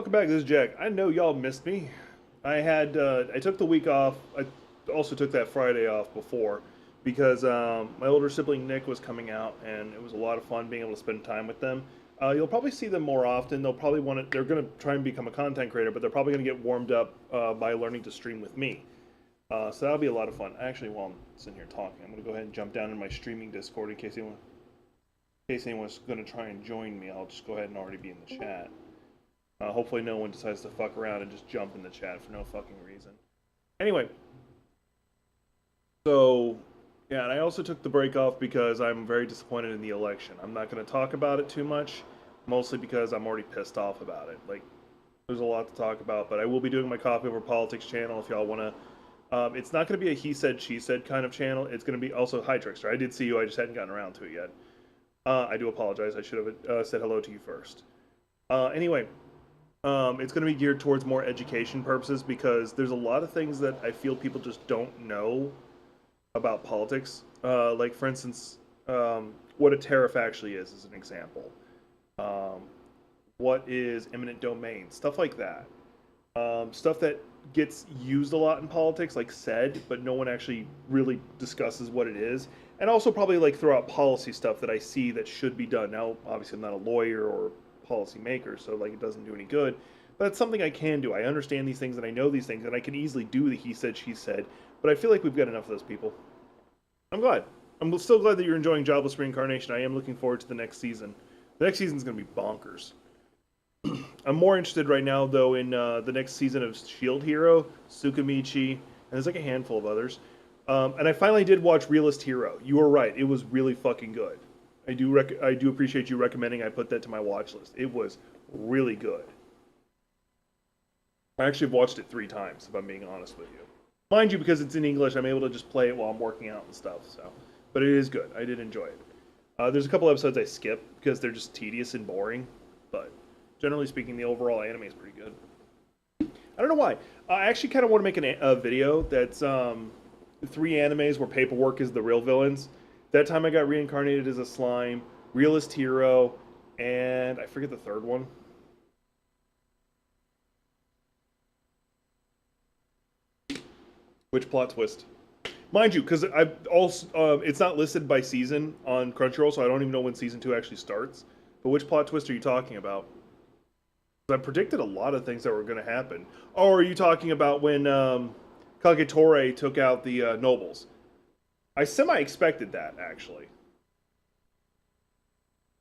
welcome back. This is Jack. I know y'all missed me. I took the week off. I also took that Friday off before because my older sibling Nick was coming out, and it was a lot of fun being able to spend time with them. You'll probably see them more often. They'll probably want to. They're going to try and become a content creator, but they're probably going to get warmed up by learning to stream with me. So that'll be a lot of fun. Actually, while I'm sitting here talking, I'm going to go ahead and jump down in my streaming Discord in case anyone's going to try and join me. I'll just go ahead and already be in the chat. Hopefully no one decides to fuck around and just jump in the chat for no fucking reason. Anyway. So, yeah, and I also took the break off because I'm very disappointed in the election. I'm not going to talk about it too much, mostly because I'm already pissed off about it. Like, there's a lot to talk about, but I will be doing my Coffee Over Politics channel if y'all want to. It's not going to be a he said, she said kind of channel. It's going to be also, hi Trickster. I did see you, I just hadn't gotten around to it yet. I do apologize. I should have said hello to you first. Anyway. It's going to be geared towards more education purposes because there's a lot of things that I feel people just don't know about politics. Like, for instance, what a tariff actually is an example. What is eminent domain? Stuff like that. Stuff that gets used a lot in politics, like said, but no one actually really discusses what it is. And also probably like throw out policy stuff that I see that should be done. Now, obviously, I'm not a lawyer or policy maker, so like it doesn't do any good, but it's something I can do. I understand these things and I know these things and I can easily do the he said, she said, but I feel like we've got enough of those people. I'm glad. I'm still glad that you're enjoying Jobless Reincarnation. I am looking forward to the next season. The next season's going to be bonkers. I'm more interested right now, though, in the next season of Shield Hero, Tsukamichi, and there's like a handful of others. And I finally did watch Realist Hero. You were right. It was really fucking good. I do appreciate you recommending I put that to my watch list. It was really good. I actually have watched it 3 times, if I'm being honest with you. Mind you, because it's in English, I'm able to just play it while I'm working out and stuff. So, but it is good. I did enjoy it. There's a couple episodes I skip because they're just tedious and boring. But generally speaking, the overall anime is pretty good. I don't know why. I actually kind of want to make a video that's 3 animes where paperwork is the real villains. That time I got reincarnated as a slime, Realist Hero, and I forget the third one. Which plot twist? Mind you, because I also it's not listed by season on Crunchyroll, so I don't even know when season 2 actually starts. But which plot twist are you talking about? I predicted a lot of things that were going to happen. Oh, are you talking about when Kagetora took out the nobles? I semi-expected that, actually.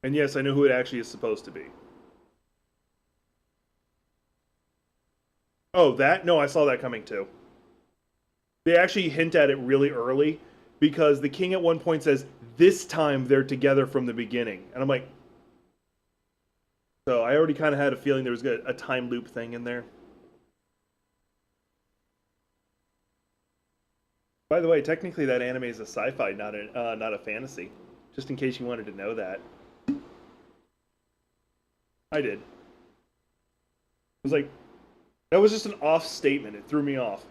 And yes, I know who it actually is supposed to be. Oh, that? No, I saw that coming too. They actually hint at it really early because the king at one point says, this time they're together from the beginning. And I'm like... So I already kind of had a feeling there was a time loop thing in there. By the way, technically that anime is a sci-fi, not a fantasy. Just in case you wanted to know that. I did. It was like, that was just an off statement. It threw me off.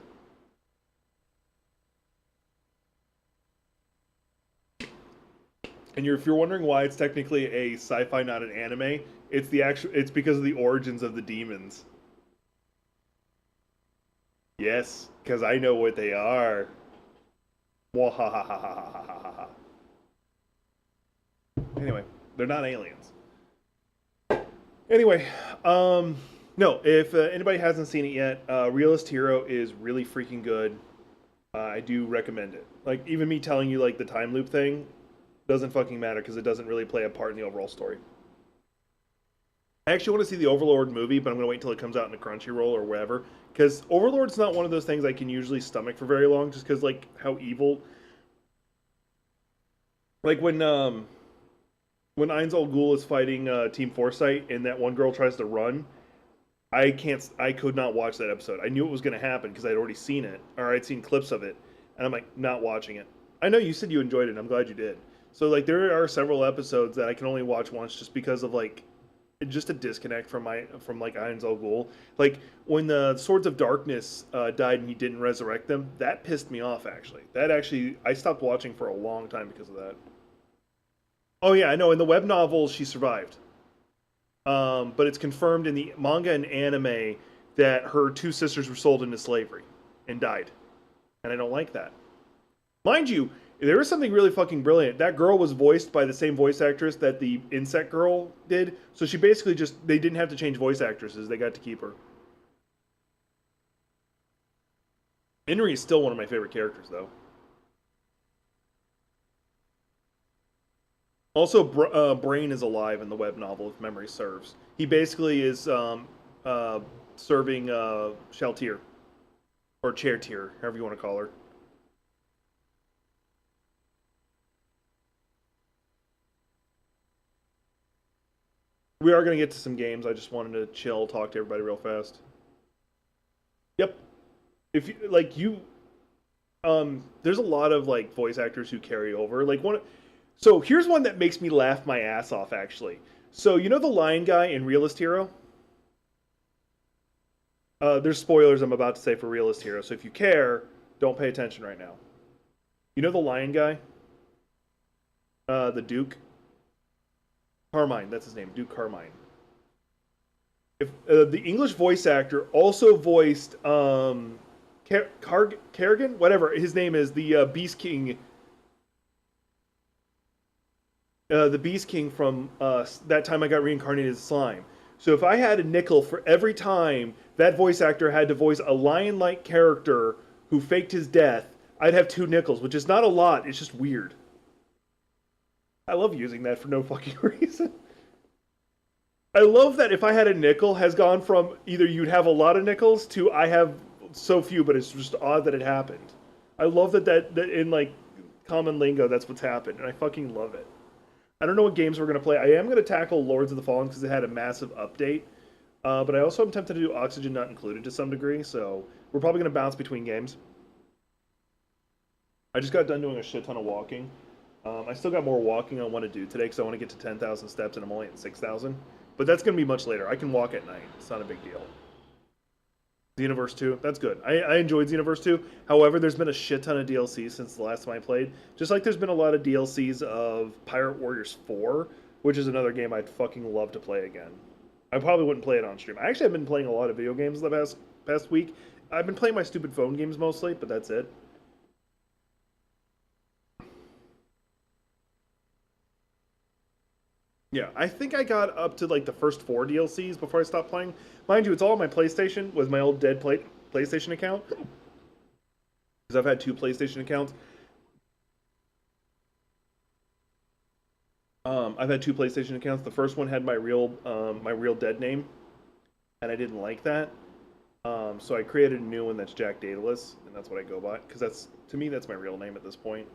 And if you're wondering why it's technically a sci-fi, not an anime, it's because of the origins of the demons. Yes, because I know what they are. Anyway, they're not aliens. Anyway, no, if anybody hasn't seen it yet, Realist Hero is really freaking good. I do recommend it. Like, even me telling you, like, the time loop thing doesn't fucking matter because it doesn't really play a part in the overall story. I actually want to see the Overlord movie, but I'm going to wait until it comes out in the Crunchyroll or wherever. Because Overlord's not one of those things I can usually stomach for very long, just because, like, how evil... Like, when Ainz Ul Ghul is fighting Team Foresight, and that one girl tries to run, I could not watch that episode. I knew it was going to happen, because I'd already seen it, or I'd seen clips of it, and I'm, like, not watching it. I know you said you enjoyed it, and I'm glad you did. So, like, there are several episodes that I can only watch once, just because of, like... just a disconnect from like Ainz Ul Ghul. Like when the Swords of Darkness died and he didn't resurrect them, that pissed me off actually. I stopped watching for a long time because of that. Oh yeah, I know. In the web novel, she survived. but it's confirmed in the manga and anime that her two sisters were sold into slavery and died, and I don't like that. Mind you, there is something really fucking brilliant. That girl was voiced by the same voice actress that the insect girl did, so she basically just they didn't have to change voice actresses; they got to keep her. Inri is still one of my favorite characters, though. Also, Brain is alive in the web novel, if memory serves. He basically is uh, serving Shaltir, or Chairtier, however you want to call her. We are going to get to some games. I just wanted to chill, talk to everybody real fast. Yep. If you, like you, there's a lot of like voice actors who carry over. Like one, so here's one that makes me laugh my ass off actually. So you know the lion guy in Realist Hero? There's spoilers I'm about to say for Realist Hero, so if you care, don't pay attention right now. You know the lion guy? The Duke? Carmine, that's his name, Duke Carmine. If the English voice actor also voiced Kerrigan, whatever his name is, the Beast King from that time I got reincarnated as slime. So if I had a nickel for every time that voice actor had to voice a lion-like character who faked his death, I'd have 2 nickels, which is not a lot. It's just weird. I love using that for no fucking reason. I love that if I had a nickel has gone from either you'd have a lot of nickels to I have so few, but it's just odd that it happened. I love that in like common lingo that's what's happened, and I fucking love it. I don't know what games we're gonna play. I am gonna tackle Lords of the Fallen because it had a massive update, but I also am tempted to do Oxygen Not Included to some degree. So we're probably gonna bounce between games. I just got done doing a shit ton of walking. I still got more walking I want to do today because I want to get to 10,000 steps and I'm only at 6,000. But that's going to be much later. I can walk at night. It's not a big deal. Xenoverse 2, that's good. I enjoyed Xenoverse 2. However, there's been a shit ton of DLC since the last time I played. Just like there's been a lot of DLCs of Pirate Warriors 4, which is another game I'd fucking love to play again. I probably wouldn't play it on stream. I actually have been playing a lot of video games the past week. I've been playing my stupid phone games mostly, but that's it. Yeah, I think I got up to like the first 4 DLCs before I stopped playing. Mind you, it's all on my PlayStation with my old dead PlayStation account. Because I've had 2 PlayStation accounts. I've had 2 PlayStation accounts. The first one had my real dead name, and I didn't like that. So I created a new one that's Jack Daedules, and that's what I go by. Because that's to me that's my real name at this point.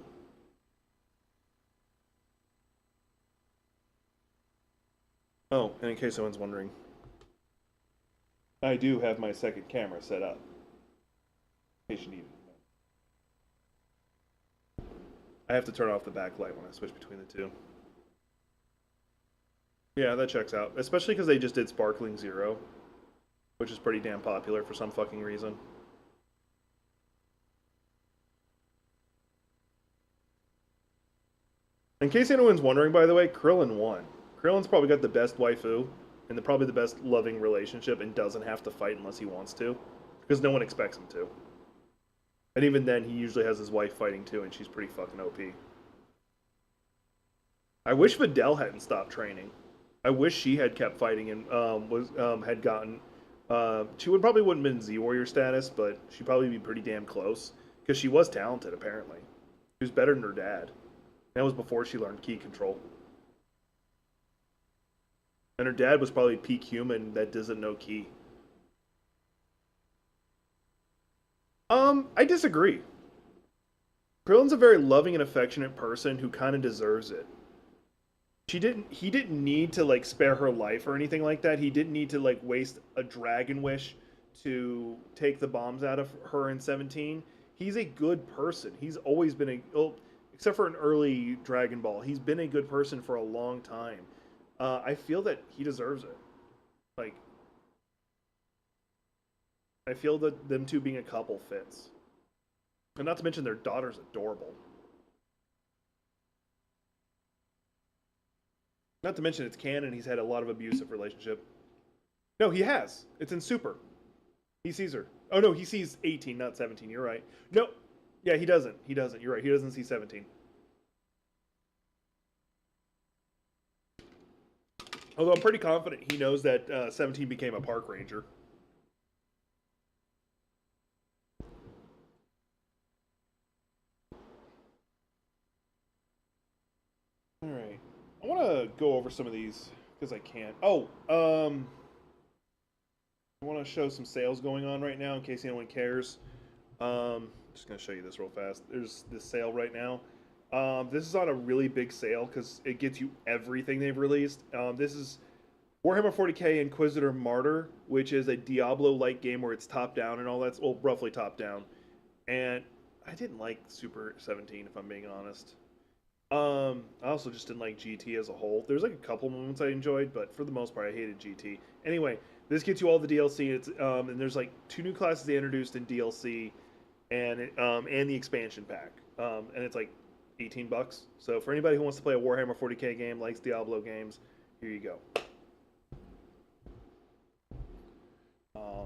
Oh, and in case anyone's wondering, I do have my second camera set up. In case you need it. I have to turn off the backlight when I switch between the two. Yeah, that checks out. Especially because they just did Sparkling Zero, which is pretty damn popular for some fucking reason. In case anyone's wondering, by the way, Krillin won. Krillin's probably got the best waifu and probably the best loving relationship and doesn't have to fight unless he wants to. Because no one expects him to. And even then, he usually has his wife fighting too, and she's pretty fucking OP. I wish Videl hadn't stopped training. I wish she had kept fighting and had gotten. She would probably wouldn't have been Z Warrior status, but she'd probably be pretty damn close because she was talented. Apparently, she was better than her dad. That was before she learned ki control. And her dad was probably peak human that doesn't know ki. I disagree. Krillin's a very loving and affectionate person who kind of deserves it. He didn't need to like spare her life or anything like that. He didn't need to like waste a dragon wish to take the bombs out of her in 17. He's a good person. He's always been except for an early Dragon Ball, he's been a good person for a long time. I feel that he deserves it. Like, I feel that them two being a couple fits. And not to mention their daughter's adorable. Not to mention it's canon. He's had a lot of abusive relationship. No, he has. It's in Super. He sees her. Oh no, he sees 18, not 17. You're right. No, yeah, he doesn't. He doesn't. You're right. He doesn't see 17. Although I'm pretty confident he knows that 17 became a park ranger. All right. I want to go over some of these because I can't. Oh, I want to show some sales going on right now in case anyone cares. Just gonna show you this real fast. There's this sale right now. This is on a really big sale because it gets you everything they've released. This is Warhammer 40k Inquisitor Martyr, which is a Diablo-like game where it's top down and all that. Well, roughly top down. And I didn't like Super 17, if I'm being honest. I also just didn't like GT as a whole. There's like a couple moments I enjoyed, but for the most part, I hated GT. Anyway, this gets you all the DLC. And there's like 2 new classes they introduced in DLC, and the expansion pack. And it's like $18. So for anybody who wants to play a Warhammer 40k game, likes Diablo games, here you go.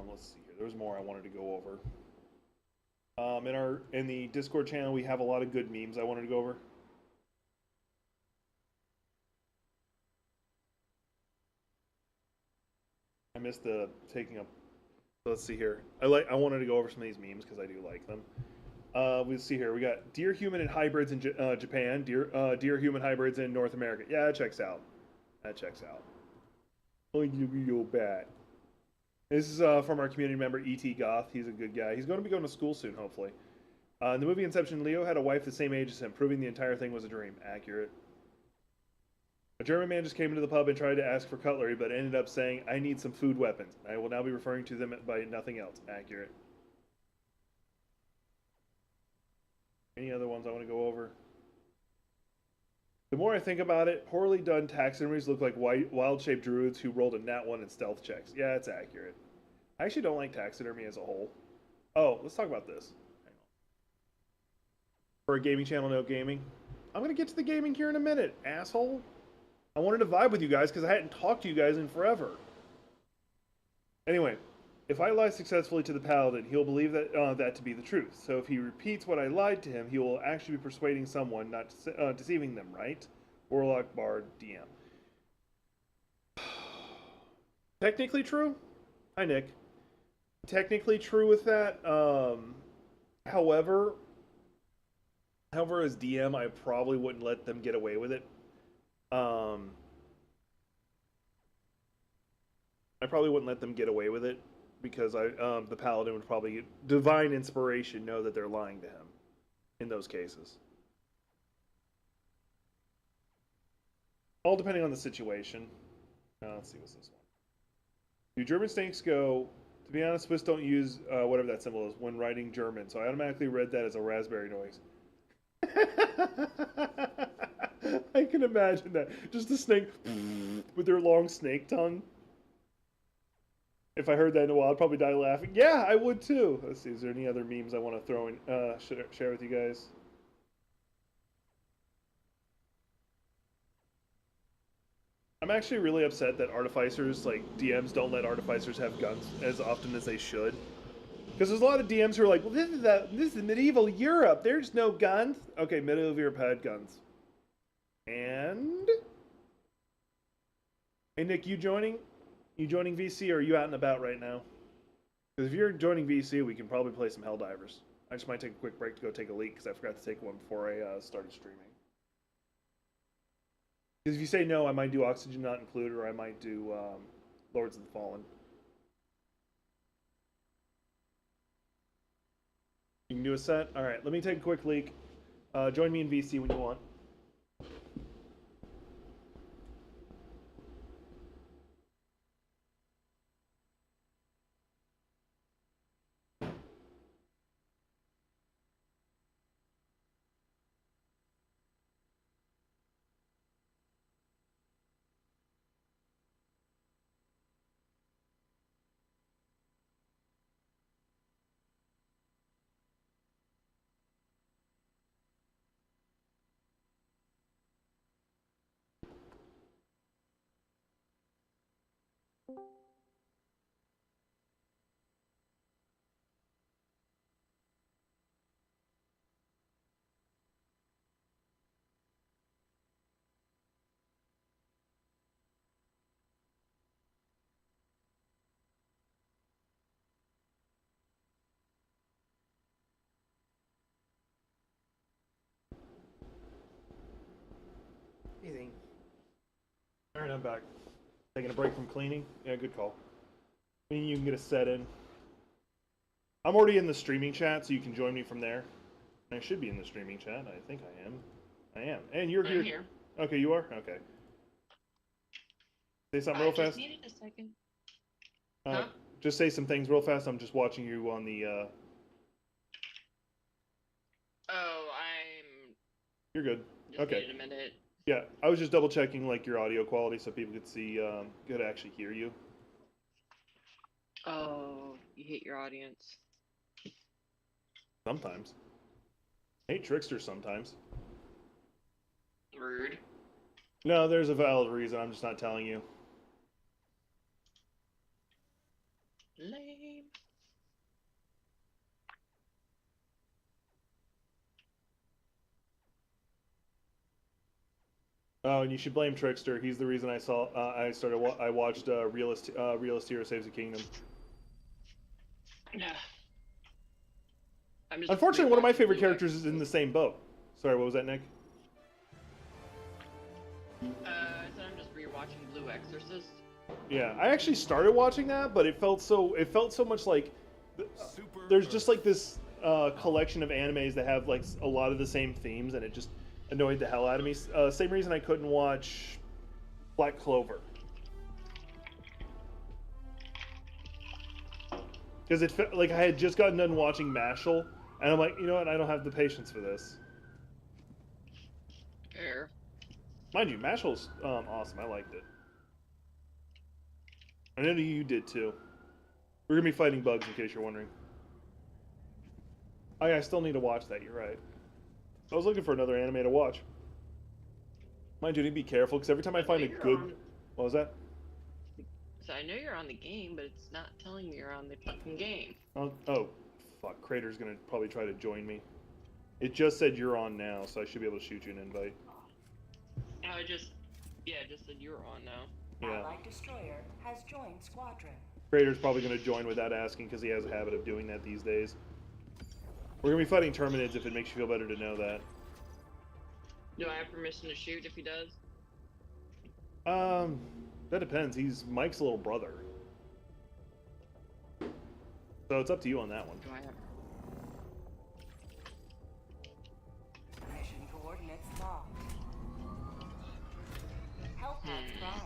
Let's see here. There's more I wanted to go over. In the Discord channel, we have a lot of good memes I wanted to go over. I missed the taking up. Let's see here. I wanted to go over some of these memes because I do like them. We see here. We got deer human and hybrids in Japan. Deer human hybrids in North America. Yeah, that checks out. That checks out. Oh, you bad. This is from our community member E.T. Goth. He's a good guy. He's going to be going to school soon, hopefully. In the movie Inception, Leo had a wife the same age as him, proving the entire thing was a dream. Accurate. A German man just came into the pub and tried to ask for cutlery, but ended up saying, "I need some food weapons. I will now be referring to them by nothing else." Accurate. Any other ones I want to go over? The more I think about it, poorly done taxidermies look like wild-shaped druids who rolled a nat 1 in stealth checks. Yeah, it's accurate. I actually don't like taxidermy as a whole. Oh, let's talk about this. Hang on. For a gaming channel, no gaming. I'm going to get to the gaming here in a minute, asshole. I wanted to vibe with you guys because I hadn't talked to you guys in forever. Anyway, if I lie successfully to the paladin, he'll believe that to be the truth. So if he repeats what I lied to him, he will actually be persuading someone, not deceiving them, right? Warlock, Bard, DM. Technically true. Hi, Nick. Technically true with that. However, as DM, I probably wouldn't let them get away with it. I probably wouldn't let them get away with it because the paladin would probably divine inspiration know that they're lying to him in those cases. All depending on the situation. Let's see what's this one. Do German snakes go? To be honest, Swiss don't use whatever that symbol is when writing German, so I automatically read that as a raspberry noise. I can imagine that. Just a snake with their long snake tongue. If I heard that in a while, I'd probably die laughing. Yeah, I would too. Let's see, is there any other memes I want to throw in, share with you guys? I'm actually really upset that artificers, like DMs, don't let artificers have guns as often as they should. Because there's a lot of DMs who are like, well, this is medieval Europe. There's no guns. Okay, medieval Europe had guns. And hey, Nick, you joining? You joining VC, or are you out and about right now? Because if you're joining VC, we can probably play some Helldivers. I just might take a quick break to go take a leak because I forgot to take one before I started streaming. Because if you say no, I might do Oxygen Not Included, or I might do Lords of the Fallen. You can do a set? Alright, let me take a quick leak. Join me in VC when you want. Anything. All right, I'm back. Taking a break from cleaning. Yeah, good call. I mean, you can get a set in. I'm already in the streaming chat, so you can join me from there. I should be in the streaming chat. I think I am. I am. And you're here. I'm here. Okay, you are? Okay. Say something real I fast. just needed a second. Uh, Huh? Just say some things real fast. I'm just watching you on the. Oh, I'm You're good. just Okay. needed a minute. Yeah, I was just double checking like your audio quality so people could see, could actually hear you. Oh, you hate your audience. Sometimes. I hate tricksters sometimes. Rude. No, there's a valid reason. I'm just not telling you. Lame. Oh, and you should blame Trickster. He's the reason I watched Realist Hero Saves the Kingdom. Yeah. I'm just Unfortunately, one of my rewatching favorite Blue characters is in the Exorcist. same boat. Sorry, what was that, Nick? So I'm just rewatching Blue Exorcist. Yeah, I actually started watching that, but it felt so much like there's just like this collection of animes that have like a lot of the same themes, and it just annoyed the hell out of me. Same reason I couldn't watch Black Clover, because it felt like I had just gotten done watching Mashal, and I'm like, you know what, I don't have the patience for this. Fair. Mind you, Mashal's awesome. I liked it. I know you did too. We're gonna be fighting bugs, in case you're wondering. Oh yeah, I still need to watch that. You're right. I was looking for another anime to watch. Mind you, need to be careful because every time I find a good, what was that? So I know you're on the game, but it's not telling me you're on the fucking game. Oh, fuck! Crater's gonna probably try to join me. It just said you're on now, so I should be able to shoot you an invite. Oh, it just said you're on now. Yeah. Allied destroyer has joined squadron. Crater's probably gonna join without asking because he has a habit of doing that these days. We're gonna be fighting Terminids if it makes you feel better to know that. Do I have permission to shoot if he does? That depends. He's Mike's little brother. So it's up to you on that one. Do I have? Mission coordinates locked. Health pad prime.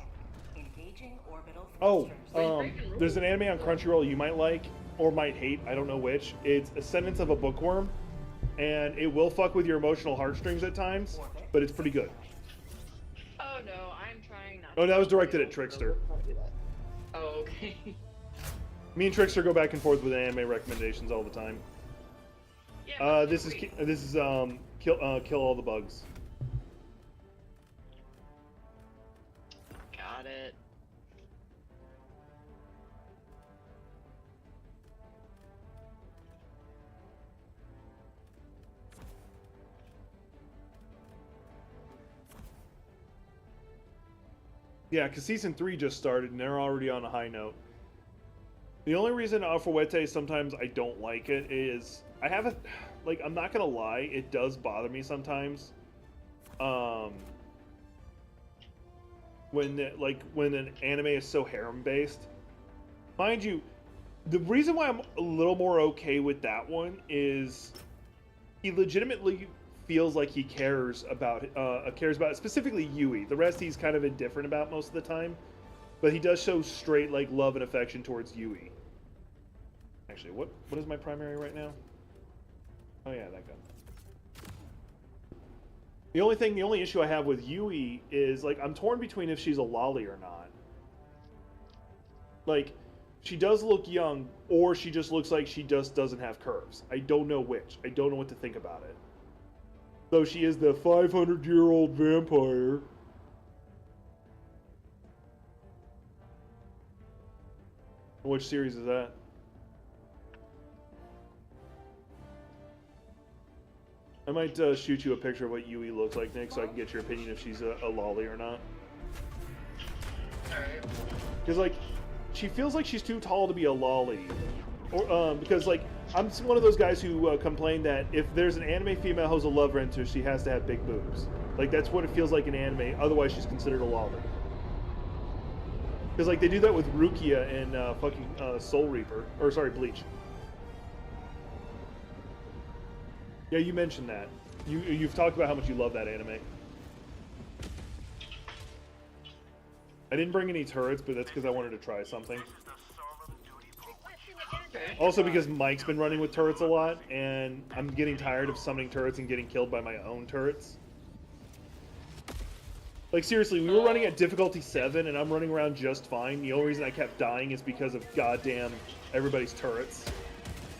Engaging orbital thrusters. There's an anime on Crunchyroll you might like or might hate. I don't know which. It's Ascendance of a Bookworm, and it will fuck with your emotional heartstrings at times, but it's pretty good. Oh no, I'm trying not. Oh, that was directed at Trickster. Oh, okay. Me and Trickster go back and forth with anime recommendations all the time. Yeah, This is Kill All the Bugs. Got it. Yeah, because season 3 just started and they're already on a high note. The only reason Alpha sometimes I don't like it is I haven't, like, I'm not gonna lie, it does bother me sometimes. When an anime is so harem based, mind you, the reason why I'm a little more okay with that one is he legitimately feels like he cares about specifically Yui. The rest he's kind of indifferent about most of the time, but he does show straight like love and affection towards Yui. Actually, what is my primary right now? Oh yeah, that gun. The only issue I have with Yui is like I'm torn between if she's a lolly or not. Like, she does look young, or she just looks like she just doesn't have curves. I don't know which. I don't know what to think about it. Though she is the 500-year-old vampire. Which series is that? I might shoot you a picture of what Yui looks like, Nick, so I can get your opinion if she's a lolly or not. Alright. Because, like, she feels like she's too tall to be a lolly. Or, because, like, I'm one of those guys who complain that if there's an anime female who's a love interest, she has to have big boobs. Like, that's what it feels like in anime, otherwise she's considered a lolly. Because, like, they do that with Rukia in fucking Soul Reaper. Or, sorry, Bleach. Yeah, you mentioned that. You've talked about how much you love that anime. I didn't bring any turrets, but that's because I wanted to try something. Okay. Also because Mike's been running with turrets a lot, and I'm getting tired of summoning turrets and getting killed by my own turrets. Like, seriously, we were running at difficulty 7, and I'm running around just fine. The only reason I kept dying is because of goddamn everybody's turrets.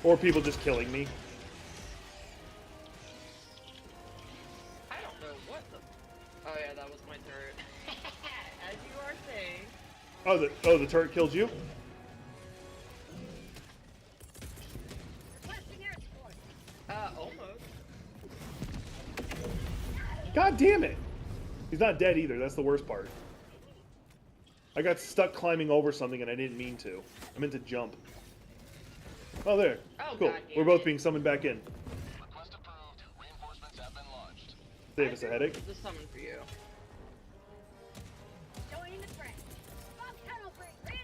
Or people just killing me. I don't know what the... Oh yeah, that was my turret. As you are saying. Oh, the turret killed you? Almost. God damn it! He's not dead either, that's the worst part. I got stuck climbing over something and I didn't mean to. I meant to jump. Oh, there. Oh, cool. God damn We're both it. being summoned back in. Request approved. Reinforcements have been launched. Save us a headache. The summon for you.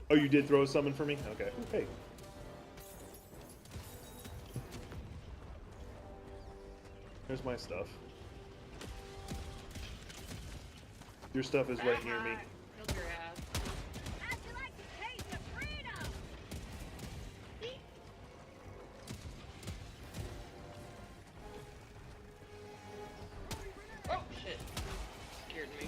Oh, you did throw a summon for me? Okay. Hey. There's my stuff. Your stuff is right near me. Killed your ass. Oh shit. Scared me.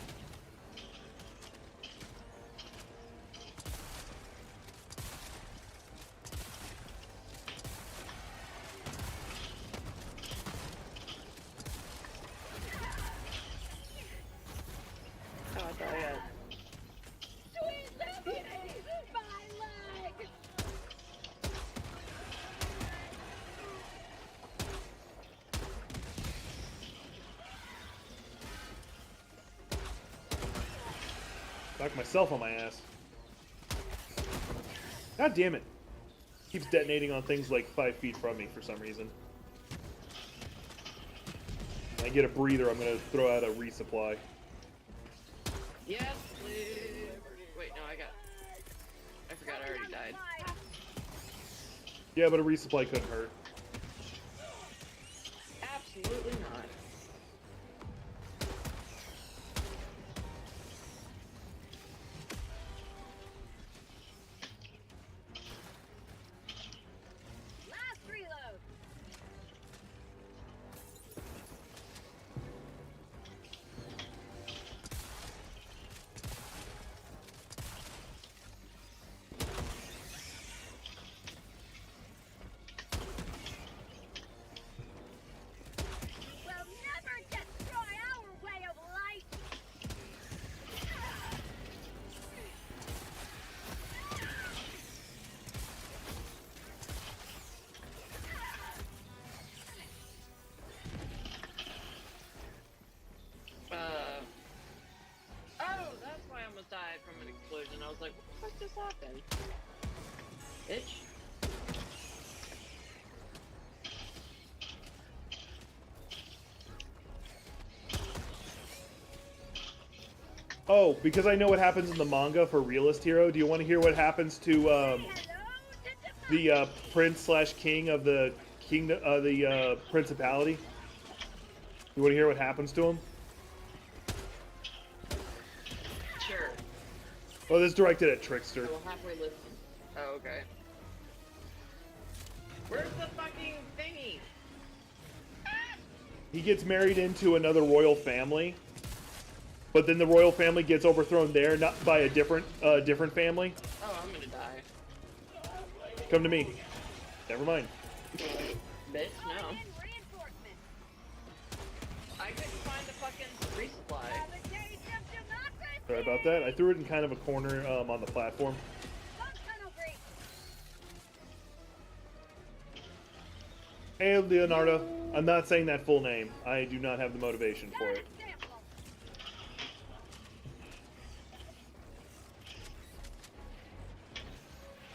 Oh, I thought I had... Knocked myself on my ass. God damn it. Keeps detonating on things like 5 feet from me for some reason. When I get a breather, I'm gonna throw out a resupply. Yes, please. Wait, no, I forgot I already died. Yeah, but a resupply couldn't hurt. Absolutely not. Oh, that's why I almost died from an explosion. I was like, what the fuck just happened? Bitch. Oh, because I know what happens in the manga for Realist Hero, do you want to hear what happens to the prince/king of the kingdom, the principality? You want to hear what happens to him? Sure. Well, this is directed at Trickster. I will halfway listen. Oh, okay. Where's the fucking thingy? He gets married into another royal family, but then the royal family gets overthrown there, not by a different family. Oh, I'm gonna die. Come to me. Never mind. Bitch, no. I couldn't find the fucking resupply. Sorry about that. I threw it in kind of a corner on the platform. Hey, Leonardo. I'm not saying that full name. I do not have the motivation for it.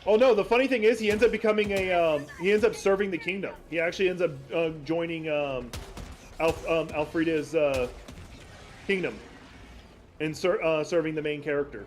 Oh no, the funny thing is he ends up becoming he ends up serving the kingdom. He actually ends up joining Alfreda's kingdom and serving the main character.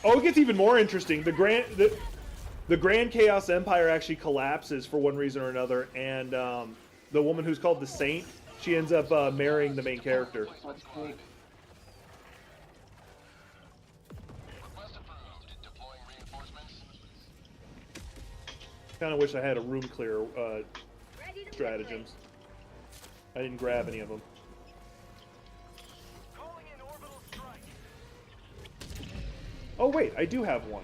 Oh, it gets even more interesting. The Grand Chaos Empire actually collapses for one reason or another, and the woman who's called the Saint, she ends up marrying the main character. Request approved. Deploying reinforcements. Kind of wish I had a room clear stratagems. I didn't grab any of them. Oh wait, I do have one.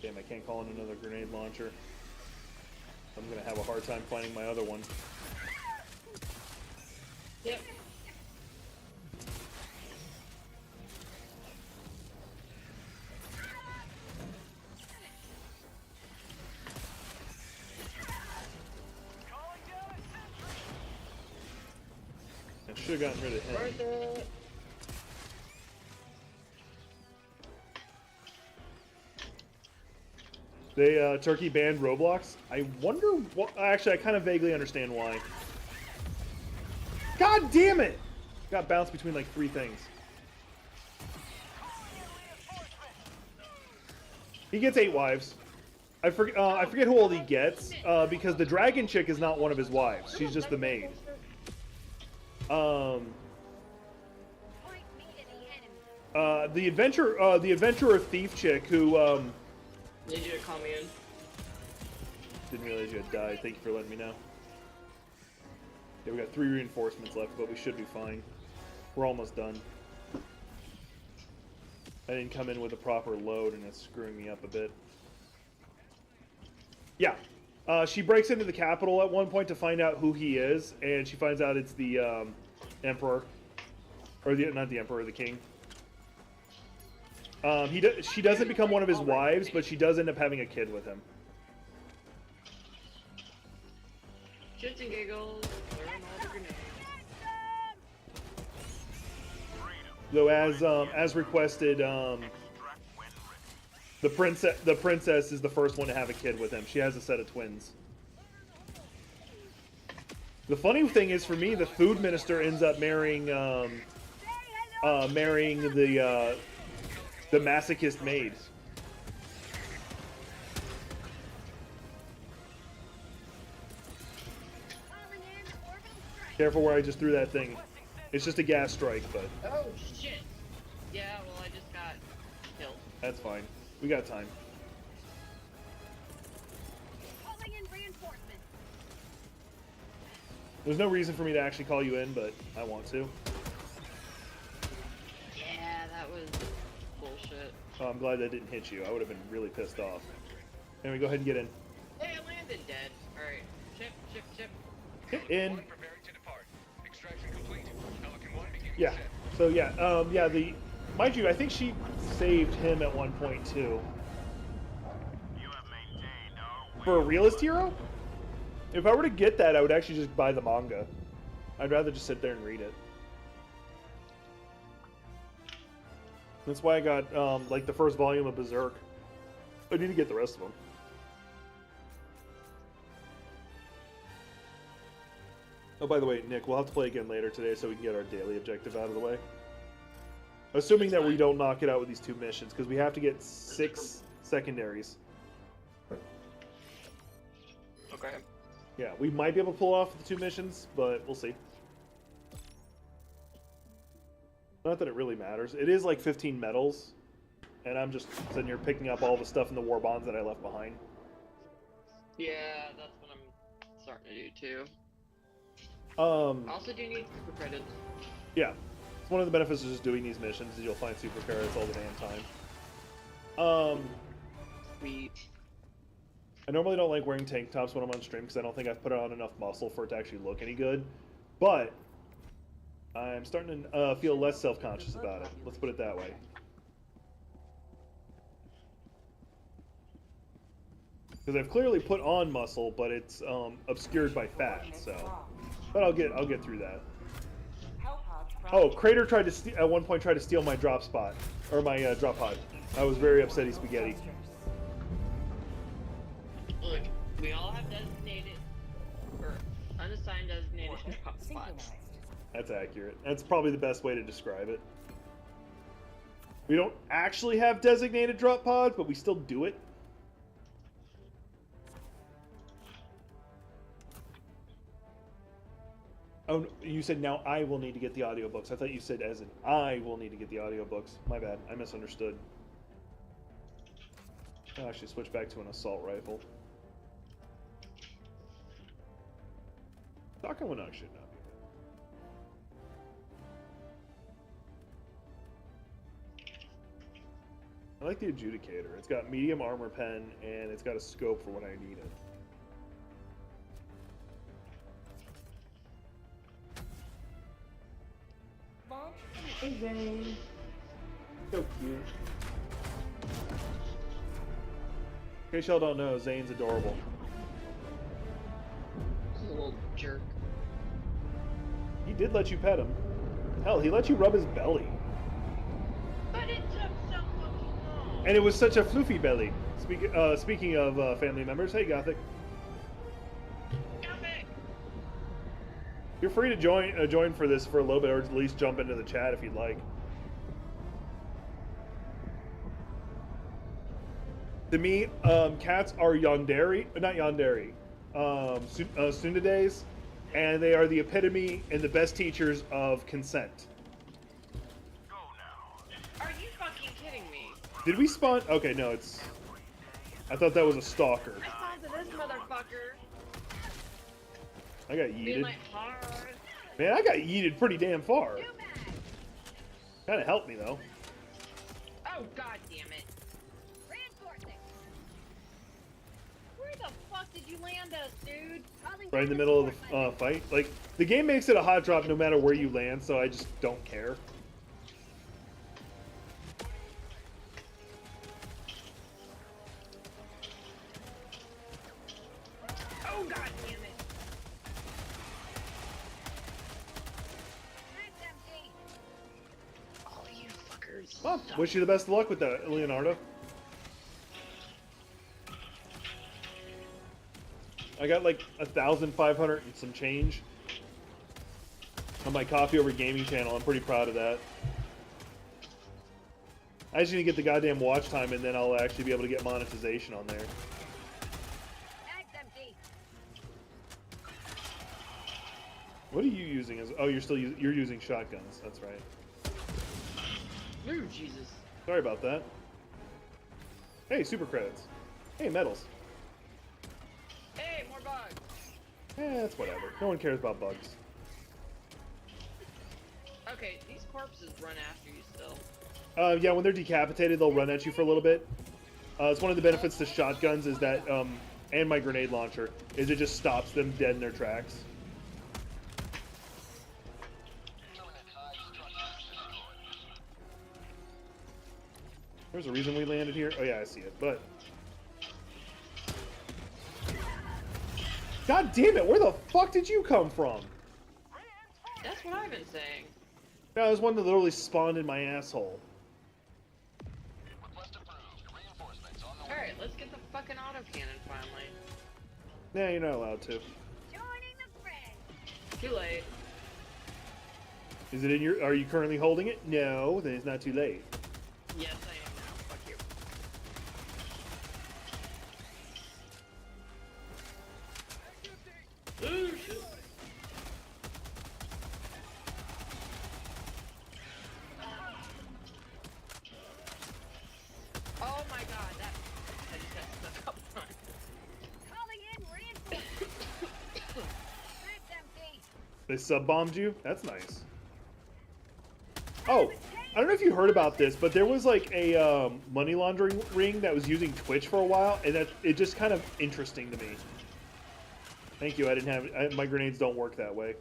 Damn, I can't call in another grenade launcher. I'm gonna have a hard time finding my other one. Yep. I should have gotten rid of him. Worth it. They Turkey banned Roblox. I wonder what. Actually, I kind of vaguely understand why. God damn it! Got bounced between like 3 things. He gets 8 wives. I forget who all he gets because the dragon chick is not one of his wives. She's just the maid. The adventurer thief chick who Need you to call me in. didn't realize you had died. Thank you for letting me know. Yeah, we got 3 reinforcements left, but we should be fine. We're almost done. I didn't come in with a proper load, and it's screwing me up a bit. Yeah. She breaks into the capital at one point to find out who he is, and she finds out it's the emperor. Or not the emperor, the king. She doesn't become one of his wives, but she does end up having a kid with him. Shits and giggles. Learn all the grenades. Though, as requested, the princess is the first one to have a kid with him. She has a set of twins. The funny thing is, for me, the food minister ends up marrying the masochist maid. Careful where I just threw that thing. It's just a gas strike, but Oh shit! Yeah, well I just got killed. that's fine. We got time. Calling in reinforcements. There's no reason for me to actually call you in, but I want to. Yeah, that was bullshit. Oh, I'm glad that didn't hit you. I would have been really pissed off. Anyway, go ahead and get in. Hey, I landed dead. Alright. Chip, chip, chip. Get in. Preparing to depart. Extraction complete. Pelican 1 beginning Yeah. descent. So yeah, mind you, I think she saved him at one point too. You have maintained our For a realist hero? If I were to get that, I would actually just buy the manga. I'd rather just sit there and read it. That's why I got like the first volume of Berserk. I need to get the rest of them. Oh, by the way, Nick, we'll have to play again later today so we can get our daily objective out of the way. Assuming that we don't knock it out with these 2 missions, because we have to get 6 secondaries. Okay. Yeah, we might be able to pull off the 2 missions, but we'll see. Not that it really matters. It is like 15 medals, and I'm just sitting here picking up all the stuff in the war bonds that I left behind. Yeah, that's what I'm starting to do too. Um, Also do need super credits. yeah. It's one of the benefits of just doing these missions is you'll find super credits all the damn time. Sweet. I normally don't like wearing tank tops when I'm on stream because I don't think I've put on enough muscle for it to actually look any good. But I'm starting to feel less self-conscious about it. Let's put it that way. Because I've clearly put on muscle, but it's obscured by fat. So, but I'll get through that. Oh, Crater tried to at one point tried to steal my drop spot or my drop pod. I was very upsetty spaghetti. Look, we all have designated or unassigned designated drop spots. That's accurate. That's probably the best way to describe it. We don't actually have designated drop pods, but we still do it. Oh, you said now I will need to get the audiobooks. I thought you said as in I will need to get the audiobooks. My bad. I misunderstood. I'll actually switch back to an assault rifle. Shotgun one should not be bad. I like the adjudicator. It's got medium armor pen and it's got a scope for when I need it. Hey Zane. So cute. In case y'all don't know, Zane's adorable. He's a little jerk. He did let you pet him. Hell, he let you rub his belly. But it took so fucking long. And it was such a floofy belly. Speaking of family members, hey Gothic. Gothic! You're free to join for this for a little bit, or at least jump into the chat if you'd like. To me, cats are yandere, not yandere, tsundere, and they are the epitome and the best teachers of consent. Are you fucking kidding me? Did we spawn? Okay, no, it's... I thought that was a stalker. I spawned to this motherfucker. I got Being yeeted. like hard. Man, I got yeeted pretty damn far. Kinda helped me, though. Oh, god damn it. Reinforcing. Where the fuck did you land us, dude? Calling Right in the down middle of support, the my fight. Like, the game makes it a hot drop no matter where you land, so I just don't care. Oh, god damn it. SMG. All you fuckers. Well, suck. wish you the best of luck with that, Leonardo. I got like 1,500 and some change on my Coffee Over Gaming channel. I'm pretty proud of that. I just need to get the goddamn watch time, and then I'll actually be able to get monetization on there. SMG. What are you using? As oh, you're using shotguns. That's right. Ooh, Jesus. Sorry about that. Hey, super credits. Hey, medals. Hey, more bugs. That's whatever. No one cares about bugs. Okay, these corpses run after you still. Yeah, when they're decapitated, they'll run at you for a little bit. It's one of the benefits to shotguns is that, and my grenade launcher, is it just stops them dead in their tracks. There's a reason we landed here. Oh yeah, I see it, but... God damn it, where the fuck did you come from? That's what I've been saying. Yeah, there's one that literally spawned in my asshole. Alright, let's get the fucking autocannon finally. Nah, you're not allowed to. Joining the fray. Too late. Is it in your... Are you currently holding it? No, then it's not too late. Yes, I am now. Fuck you. They sub-bombed you? That's nice. Oh, I don't know if you heard about this, but there was like a money laundering ring that was using Twitch for a while, and it just kind of interesting to me. Thank you. I didn't have my grenades don't work that way.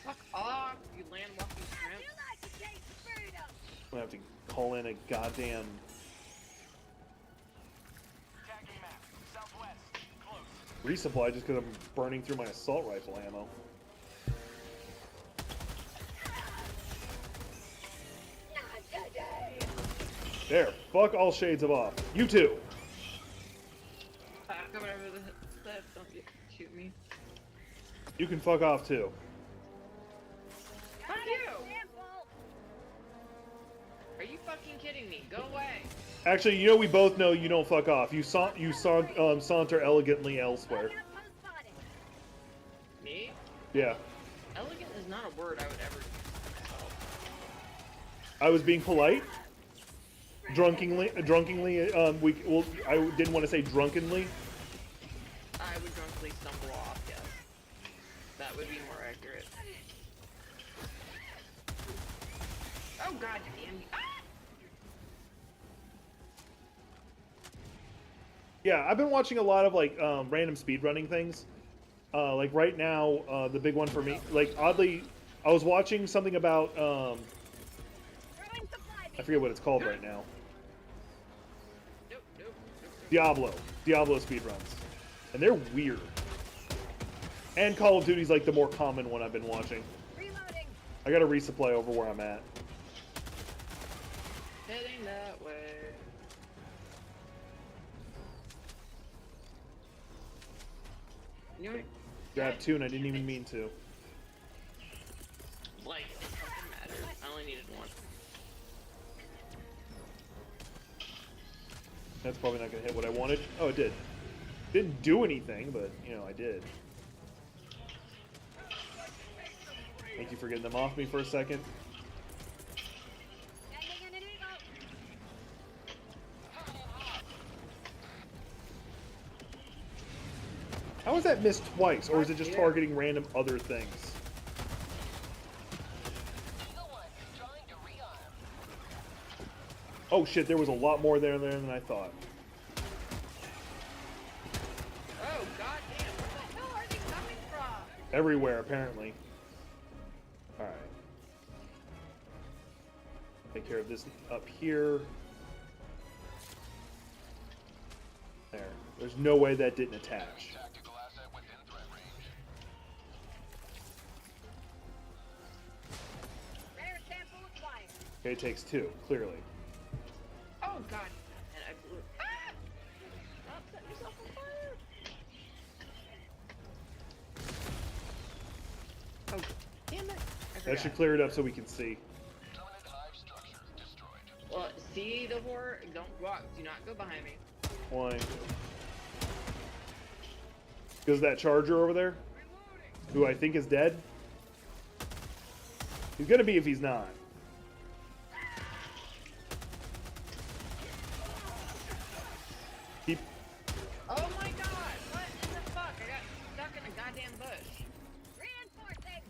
Fuck off, you land walking I shrimp. feel like to taste freedom. I'm gonna have to call in a goddamn Attacking map. Southwest. Close. resupply just because I'm burning through my assault rifle ammo. Not today. There. Fuck all shades of off. You too. Come over the cliff, don't shoot me. You can fuck off too. Fuck you! Sample. Are you fucking kidding me? Go away. Actually, you know we both know you don't fuck off. You saunter elegantly elsewhere. Outpost spotted. Me? Yeah. Elegant is not a word I would ever use for myself. I was being polite. Drunkenly, I didn't want to say drunkenly. I would drunkenly stumble off, yes. That would be more accurate. Oh god, damn you. Ah! Yeah, I've been watching a lot of like random speedrunning things. Like right now, the big one for me, like oddly, I was watching something about Throwing supply I forget what it's called right now. Nope, nope, Diablo speedruns, and they're weird. And Call of Duty's like the more common one I've been watching. reloading. I got a resupply over where I'm at. Heading that way. You know, Grabbed two and I didn't even mean to. like, it fucking matters. I only needed one. That's probably not gonna hit what I wanted. Oh, it did. Didn't do anything, but you know I did. Thank you for getting them off me for a second. Sending in an eagle. How is that missed twice, or is it just targeting random other things? Oh shit, there was a lot more there than I thought. Oh, goddamn. Where the hell are they coming from? Everywhere, apparently. Alright. Take care of this up here. There. There's no way that didn't attach. Tactical asset within threat range. Rare sample acquired. Okay, it takes two, clearly. Oh, god. And I blew. Ah! Stop setting yourself on fire. Oh, damn it. I That forgot. should clear it up so we can see. Dominant hive structure destroyed. Well, see the horror? Don't walk. Do not go behind me. Why? Because that charger over there, who I think is dead. He's gonna be if he's not. Keep. Oh my god! What in the fuck? I got stuck in a goddamn bush. Reinforcing.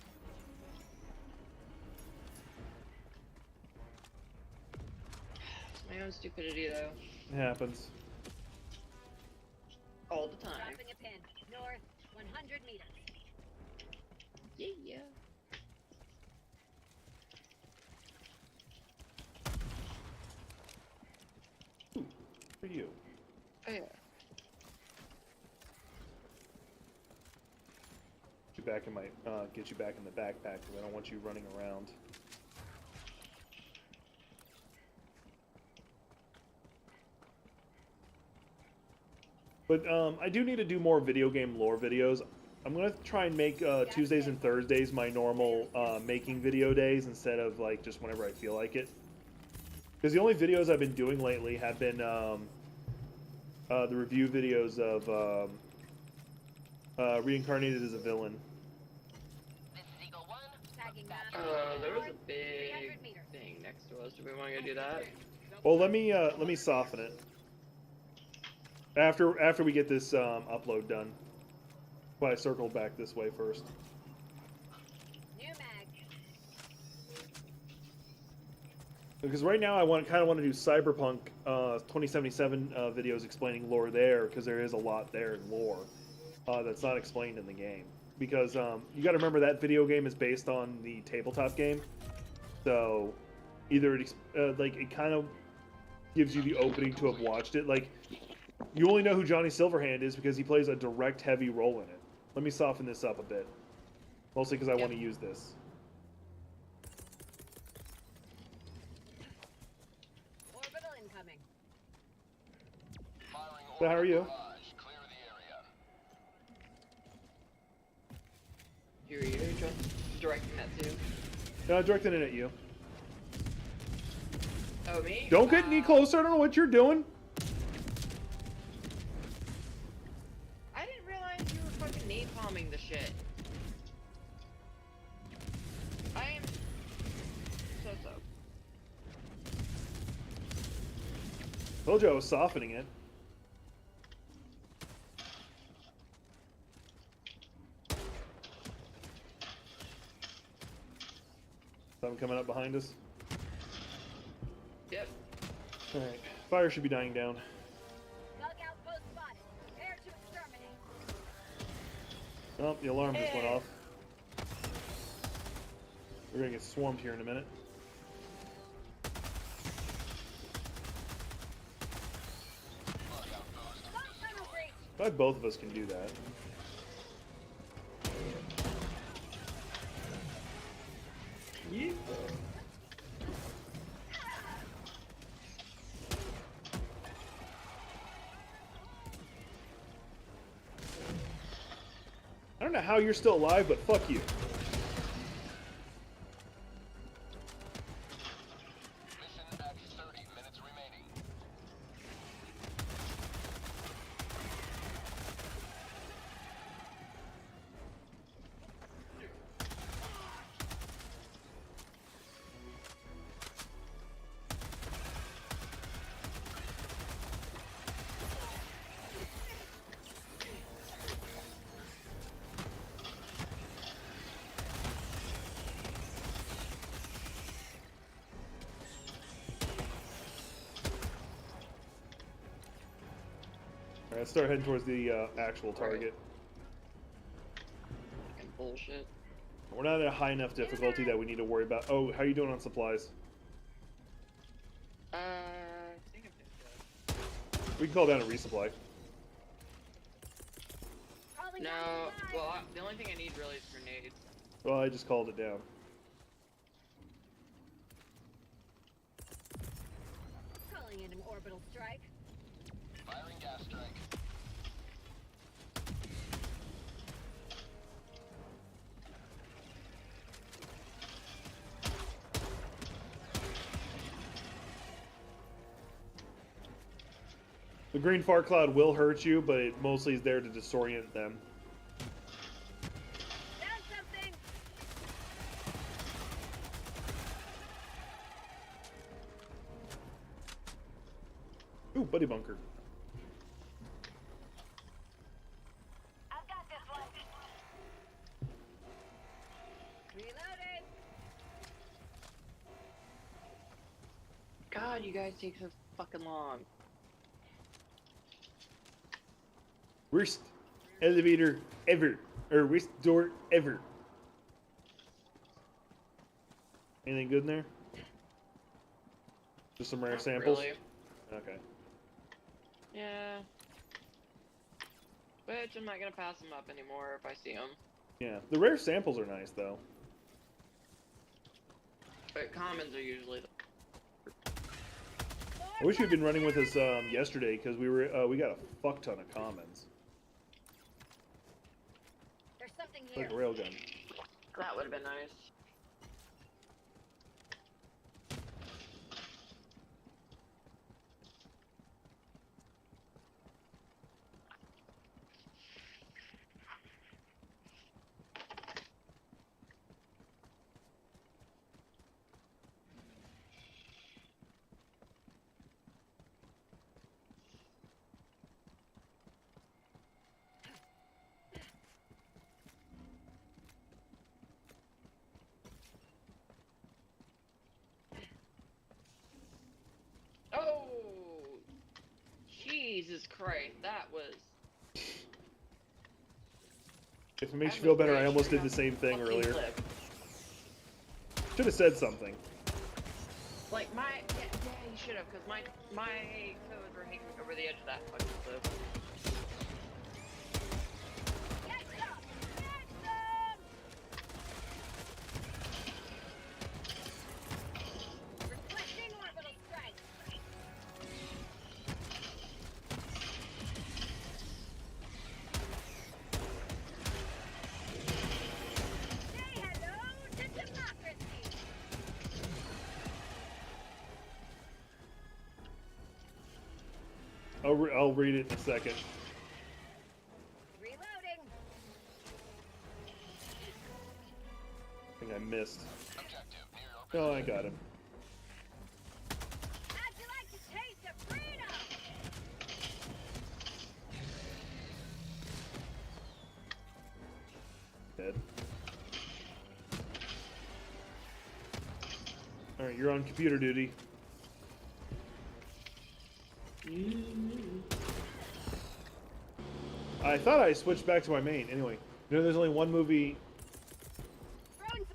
My own stupidity, though. It happens. All the time. Dropping a pin. North, 100 meters. Yeah. For you. Oh, yeah. Get you back in my. Get you back in the backpack because I don't want you running around. But I do need to do more video game lore videos. I'm gonna try and make Tuesdays and Thursdays my normal making video days instead of like just whenever I feel like it. Because the only videos I've been doing lately have been the review videos of Reincarnated as a Villain. Tagging map. There was a 300 big meters. thing next to us. Do we want to go do that? Well, let me soften it. After we get this upload done. But I circled back this way first. New mag. Because right now I kind of want to do Cyberpunk 2077 videos explaining lore there, because there is a lot there in lore that's not explained in the game. Because you got to remember that video game is based on the tabletop game, so either it kind of gives you the opening to have watched it. Like, you only know who Johnny Silverhand is because he plays a direct heavy role in it. Let me soften this up a bit, mostly because I want to use this. Orbital incoming. Firing So how are you? barrage. Clear the area. You're just directing that too. No, directing it at you. Oh, me? Don't get any closer. I don't know what you're doing. I didn't realize you were fucking napalming the shit. I am so. Told you I was softening it. Something coming up behind us. Yep. Alright. Fire should be dying down. Bug outpost spotted. Prepare to exterminate. Oh, the alarm just went off. We're gonna get swarmed here in a minute. Bug tunnel breach. Glad both of us can do that. Yeah. I don't know how you're still alive, but fuck you. Mission at 30 minutes remaining. Alright, let's start heading towards the actual target. Fucking bullshit. We're not at a high enough difficulty that we need to worry about. Oh, how you doing on supplies? I think I'm doing good. We can call down a resupply. Calling No, down supplies. well, the only thing I need really is grenades. Well, I just called it down. Calling in an orbital strike. Firing gas strike. The green fart cloud will hurt you, but it mostly is there to disorient them. Found something. Ooh, buddy bunker. I've got this one. Reloading. God, you guys take so fucking long. Worst elevator ever. Or worst door ever. Anything good in there? Just some rare Not samples? Really. Okay. Yeah. Which I'm not gonna pass them up anymore if I see them. Yeah. The rare samples are nice, though. But commons are usually the... I wish you'd been running with us yesterday, because we got a fuck ton of commons. There's something here. Like a railgun. That would have been nice. Jesus Christ, that was. If it makes you feel better, I almost did the Straight same thing fucking earlier. clip. Should have said something. Like yeah, you should have, because my toes were hanging over the edge of that fucking cliff. Get some! Get some! Requesting orbital strike. Say hello to democracy. I'll read it in a second. Reloading. I think I missed. Objective near your No, I got him. How'd you like to taste of freedom? Dead. Alright, you're on computer duty. I thought I switched back to my main. Anyway, there's only one movie.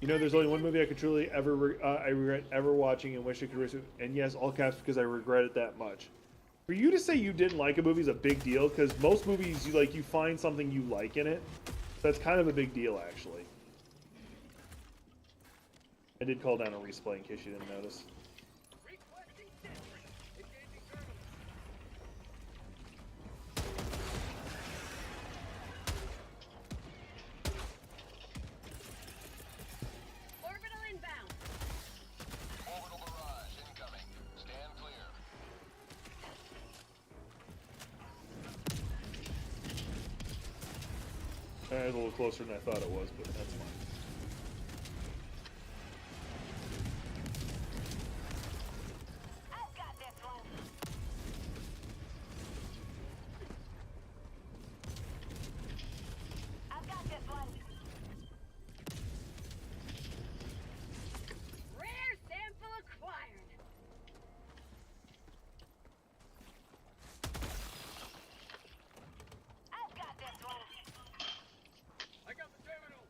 There's only one movie I could truly I regret ever watching and wish I could resume. And yes, all caps because I regret it that much. For you to say you didn't like a movie is a big deal because most movies you find something you like in it. So that's kind of a big deal actually. I did call down a replay in case you didn't notice. requesting sentry. Engaging terminal. Orbital inbound. Orbital barrage incoming. Stand clear. That was a little closer than I thought it was, but that's fine. I've got this one. I've got this one. Rare sample acquired. I've got this one. I got the terminal.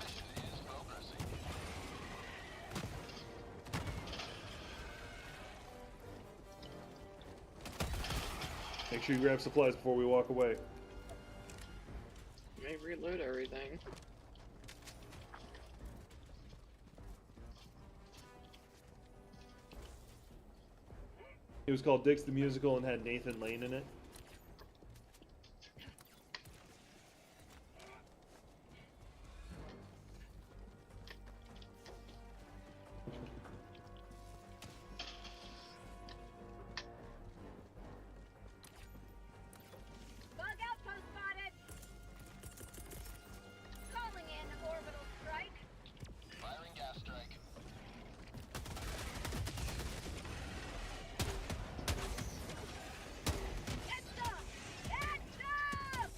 Mission is progressing. Make sure you grab supplies before we walk away. May reload everything. It was called Dick's the Musical and had Nathan Lane in it. Bug outpost spotted. Calling in orbital strike. Firing gas strike. Get some! Get some!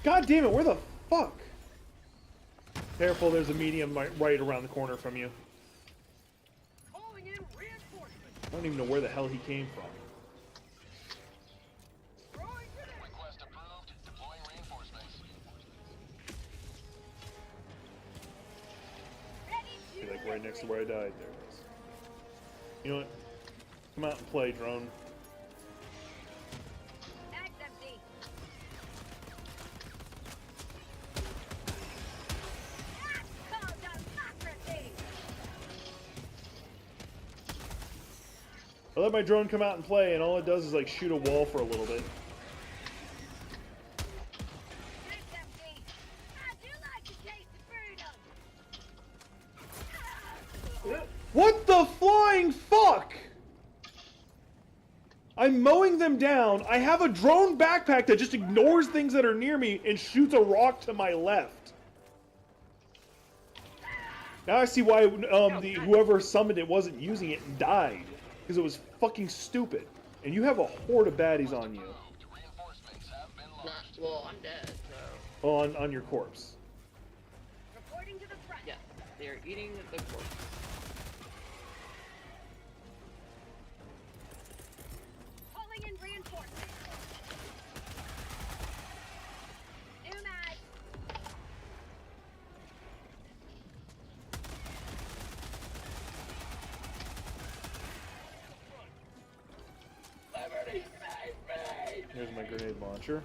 God damn it, where the fuck? Careful, there's a medium right around the corner from you. Calling in reinforcements. I don't even know where the hell he came from. Throwing grenade. Request approved. Deploying reinforcements. Ready to Be like right next to where I died. There it is. You know what? Come out and play, drone. Mag's empty. That's called democracy. I let my drone come out and play, and all it does is like shoot a wall for a little bit. Mag's empty. How'd you like to taste the freedom? What the flying fuck? I'm mowing them down. I have a drone backpack that just ignores things that are near me and shoots a rock to my left. Now I see why whoever summoned it wasn't using it and died. Because it was fucking stupid. And you have a horde of baddies on you. Well, I'm dead, so. On your corpse. Reporting to the front. Yes, they're eating the corpse. Calling in reinforcements. New mag. Here's my grenade launcher.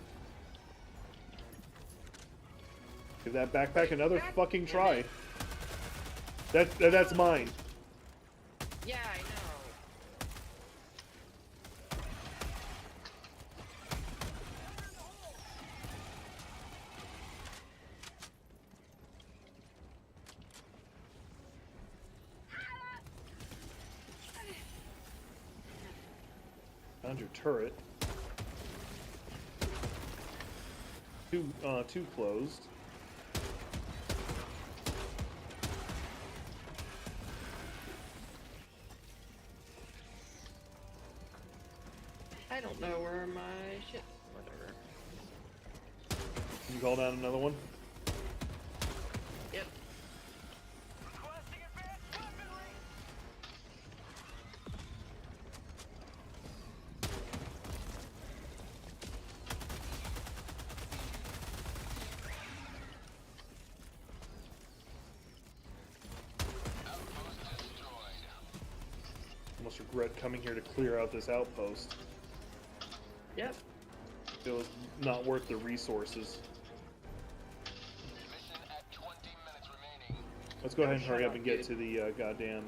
Give that backpack another fucking try. That's mine. Yeah, I know. Found your turret. Two closed. I don't know where my shit. Whatever. Can you call down another one? Yep. Requesting advanced weaponry. Almost regret coming here to clear out this outpost. Yep. It was not worth the resources. Mission at 20 minutes remaining. Let's go ahead and shut hurry up up, and get dude. to the goddamn.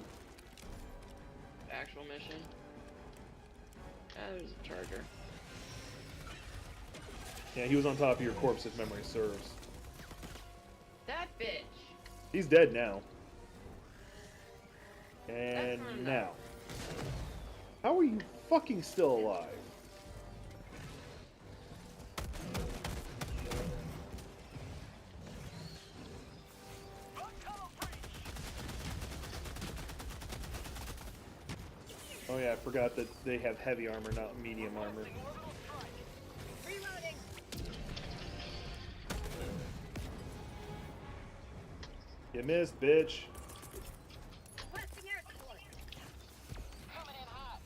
Actual mission. There's a charger. Yeah, he was on top of your corpse if memory serves. That bitch. He's dead now. That's And not now. enough. How are you fucking still alive? Oh yeah, I forgot that they have heavy armor, not medium armor. Reloading. You missed, bitch. Requesting air support. Coming in hot.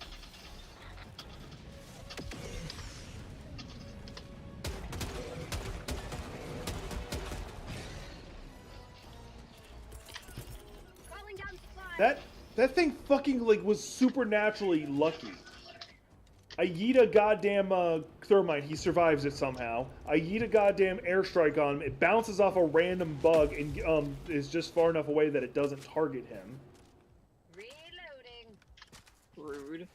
Calling down supplies. That thing fucking like was supernaturally lucky. I yeet a goddamn thermite, he survives it somehow. I yeet a goddamn airstrike on him, it bounces off a random bug and is just far enough away that it doesn't target him. Reloading. Rude.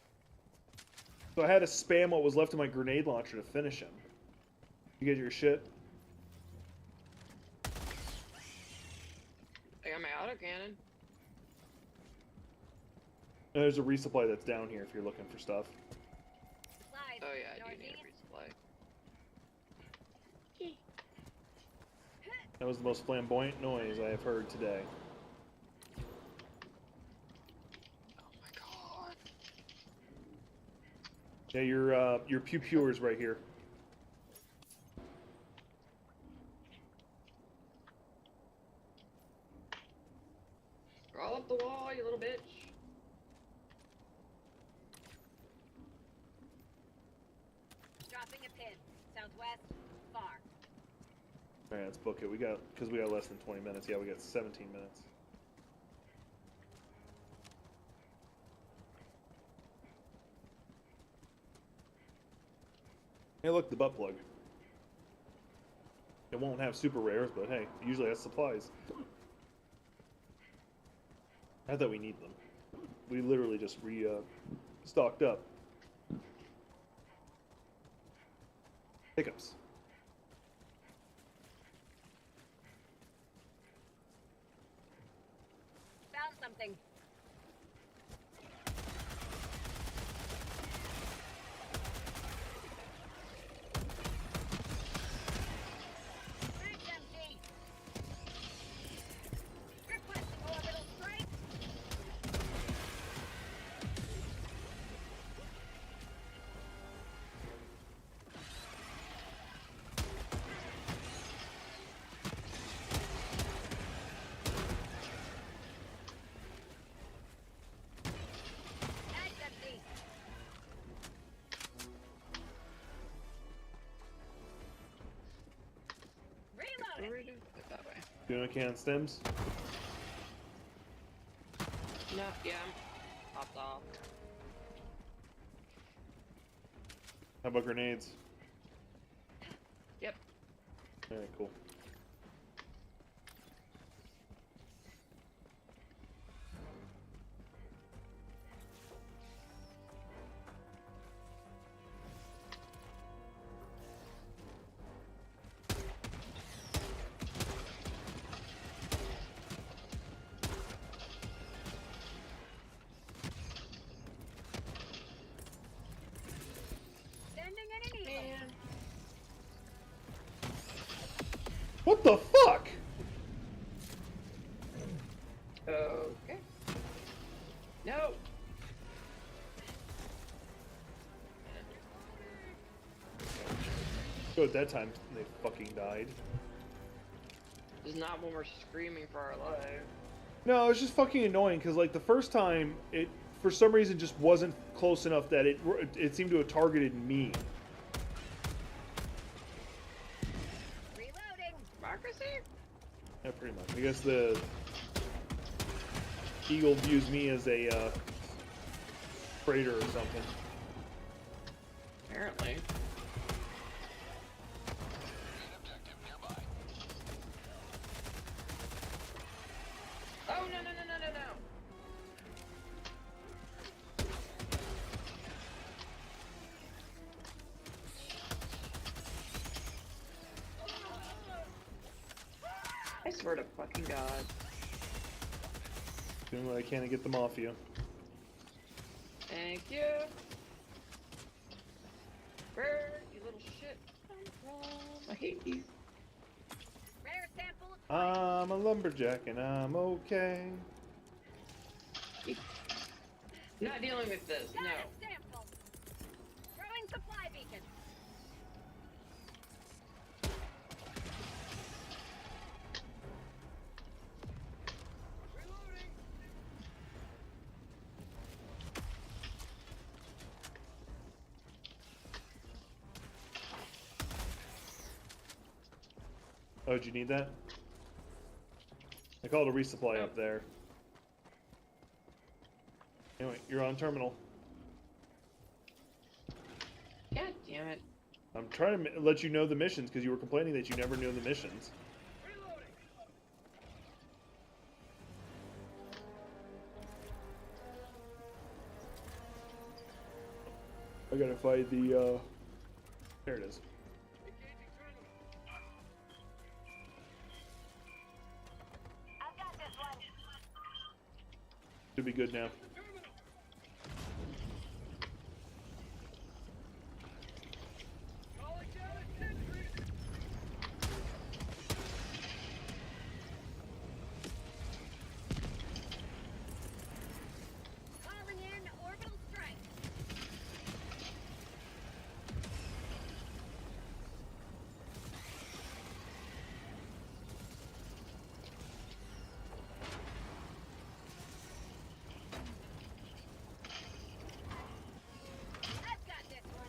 So I had to spam what was left of my grenade launcher to finish him. You get your shit? I got my autocannon. And there's a resupply that's down here if you're looking for stuff. Supplies. Oh yeah, I do Northeast. need a resupply. That was the most flamboyant noise I have heard today. Oh my god. Yeah, your pew-pewer's right here. Crawl up the wall, you little bitch. Dropping a pin. Southwest. Far. Alright, let's book it. We got less than 20 minutes. Yeah, we got 17 minutes. Hey, look, the butt plug. It won't have super rares, but hey, it usually has supplies. Not that we need them. We literally just stocked up. Pickups. Found something. Mag's empty. Requesting orbital Doing a can stems. No, yeah, I'm popped off. How about grenades? Yep. Alright, cool. Sending in an eagle. Man. What the fuck? Okay. No. So at that time, they fucking died. This is not when we're screaming for our life. No, it's just fucking annoying because like the first time, it for some reason just wasn't close enough that it seemed to have targeted me. Reloading. Democracy? Yeah, pretty much. I guess the Eagle views me as a traitor or something. Apparently. Objective nearby. Oh, no, no, no, no, no, no. I swear to fucking God. Doing what I can to get them off you. Thank you. Where you little shit come from? I hate these. Rare sample. I'm a lumberjack and I'm okay. Not dealing with this, Got no. a sample. Throwing supply beacon. Oh, did you need that? I called a resupply up there. Anyway, you're on terminal. God damn it. I'm trying to let you know the missions because you were complaining that you never knew the missions. I gotta find the, there it is. I've got this one. Should be good now. Calling in orbital strike. I've got this one.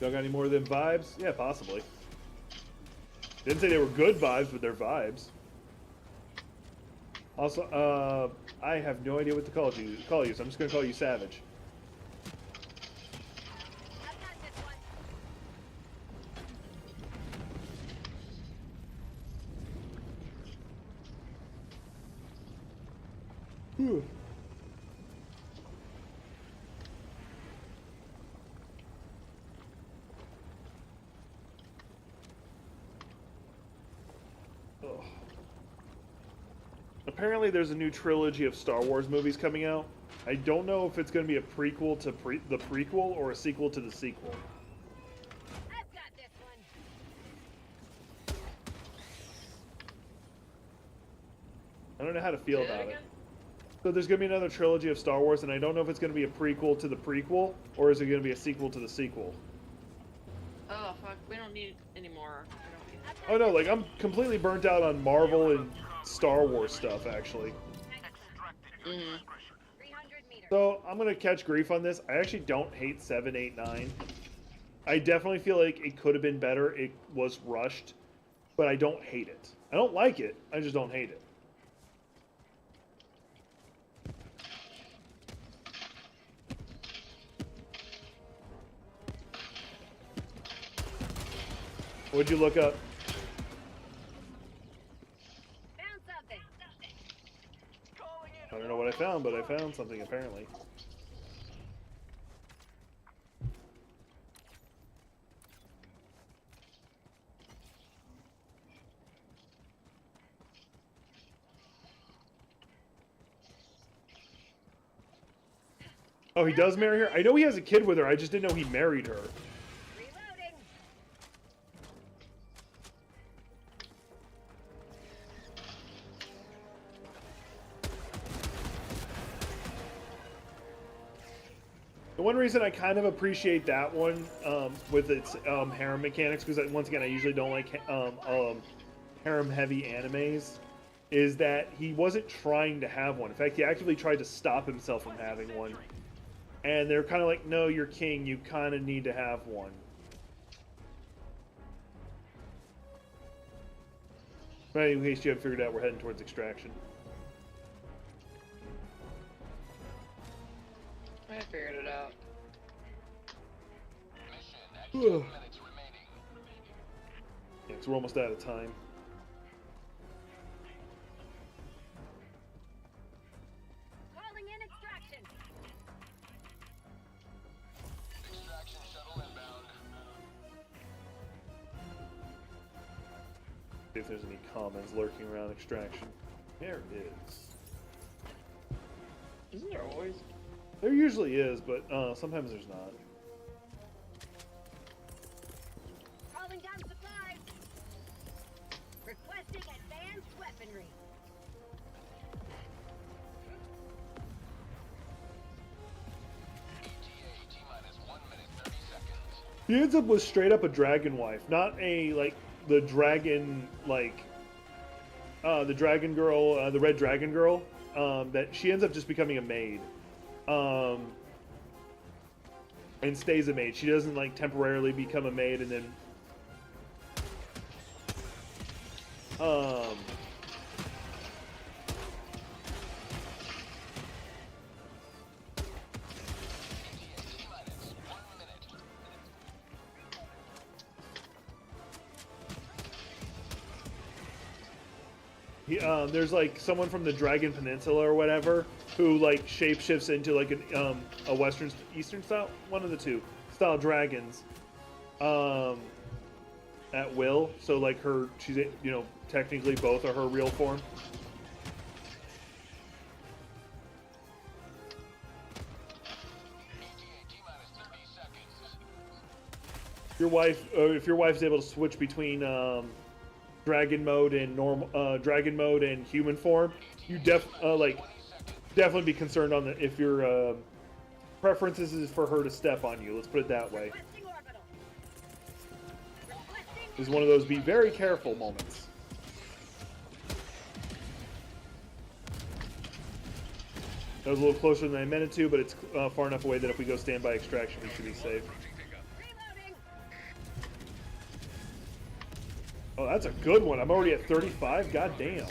Y'all got any more of them vibes? Yeah, possibly. Didn't say they were good vibes, but they're vibes. Also, I have no idea what to call you, so I'm just gonna call you Savage. I've got this one. Whew. Ugh. Apparently, there's a new trilogy of Star Wars movies coming out. I don't know if it's going to be a prequel to the prequel or a sequel to the sequel. I've got this one. I don't know how to feel Say that about it. again? So there's going to be another trilogy of Star Wars, and I don't know if it's going to be a prequel to the prequel or is it going to be a sequel to the sequel. Oh, fuck. We don't need any more. We don't need I've got Oh no, like I'm completely burnt out on Marvel and Star Wars stuff, actually. Mm-hmm. 300 meters. So I'm gonna catch grief on this. I actually don't hate 7, 8, 9. I definitely feel like it could have been better. It was rushed, but I don't hate it. I don't like it. I just don't hate it. What'd you look up? Found something. Calling in. I don't know what I found, but I found something apparently. Oh, he does marry her? I know he has a kid with her. I just didn't know he married her. Reloading. The one reason I kind of appreciate that one with its harem mechanics, because once again I usually don't like harem-heavy animes, is that he wasn't trying to have one. In fact, he actively tried to stop himself from having one. And they're kind of like, no, you're king. You kind of need to have one. But in case you haven't figured out, we're heading towards extraction. I figured it out. Mission at Ugh. 10 minutes remaining. Yeah, 'cause we're almost out of time. Calling in extraction. Extraction shuttle inbound. See if there's any commons lurking around extraction. There it is. Isn't there always? There usually is, but sometimes there's not. Calling down supplies. Requesting advanced weaponry. ETA T-minus 1 minute 30 seconds. He ends up with straight up a dragon wife, not a like the dragon like the dragon girl, the red dragon girl. That she ends up just becoming a maid, and stays a maid. She doesn't like temporarily become a maid and then ETA T-minus 1 minute. there's like someone from the Dragon Peninsula or whatever who like shapeshifts into like a Western Eastern style, one of the two style dragons, at will. So like she's technically both are her real form. ETA T-minus 30 seconds. If your wife's able to switch between dragon mode and dragon mode and human form, you definitely be concerned on if your preferences is for her to step on you. Let's put it that way. Requesting orbital. Requesting Is one of those be very careful moments. That was a little closer than I meant it to, but it's far enough away that if we go standby extraction, we should be safe. Approaching pickup. reloading. Oh, that's a good one. I'm already at 35. God damn.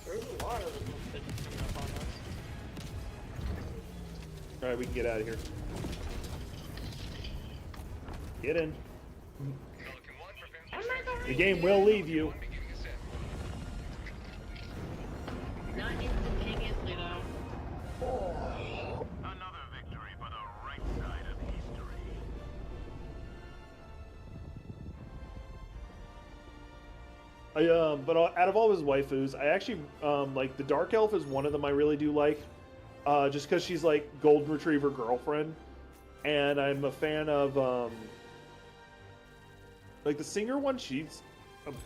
There's a lot of them coming up on us. All right, we can get out of here. Get in. Pelican 1 prepares for I'm not extraction. The game will leave you. One beginning ascent. Not instantaneously though. Another victory for the right side of history. But out of all his waifus, I actually like the Dark Elf is one of them I really do like, just because she's like Golden Retriever girlfriend, and I'm a fan of like the singer one. She's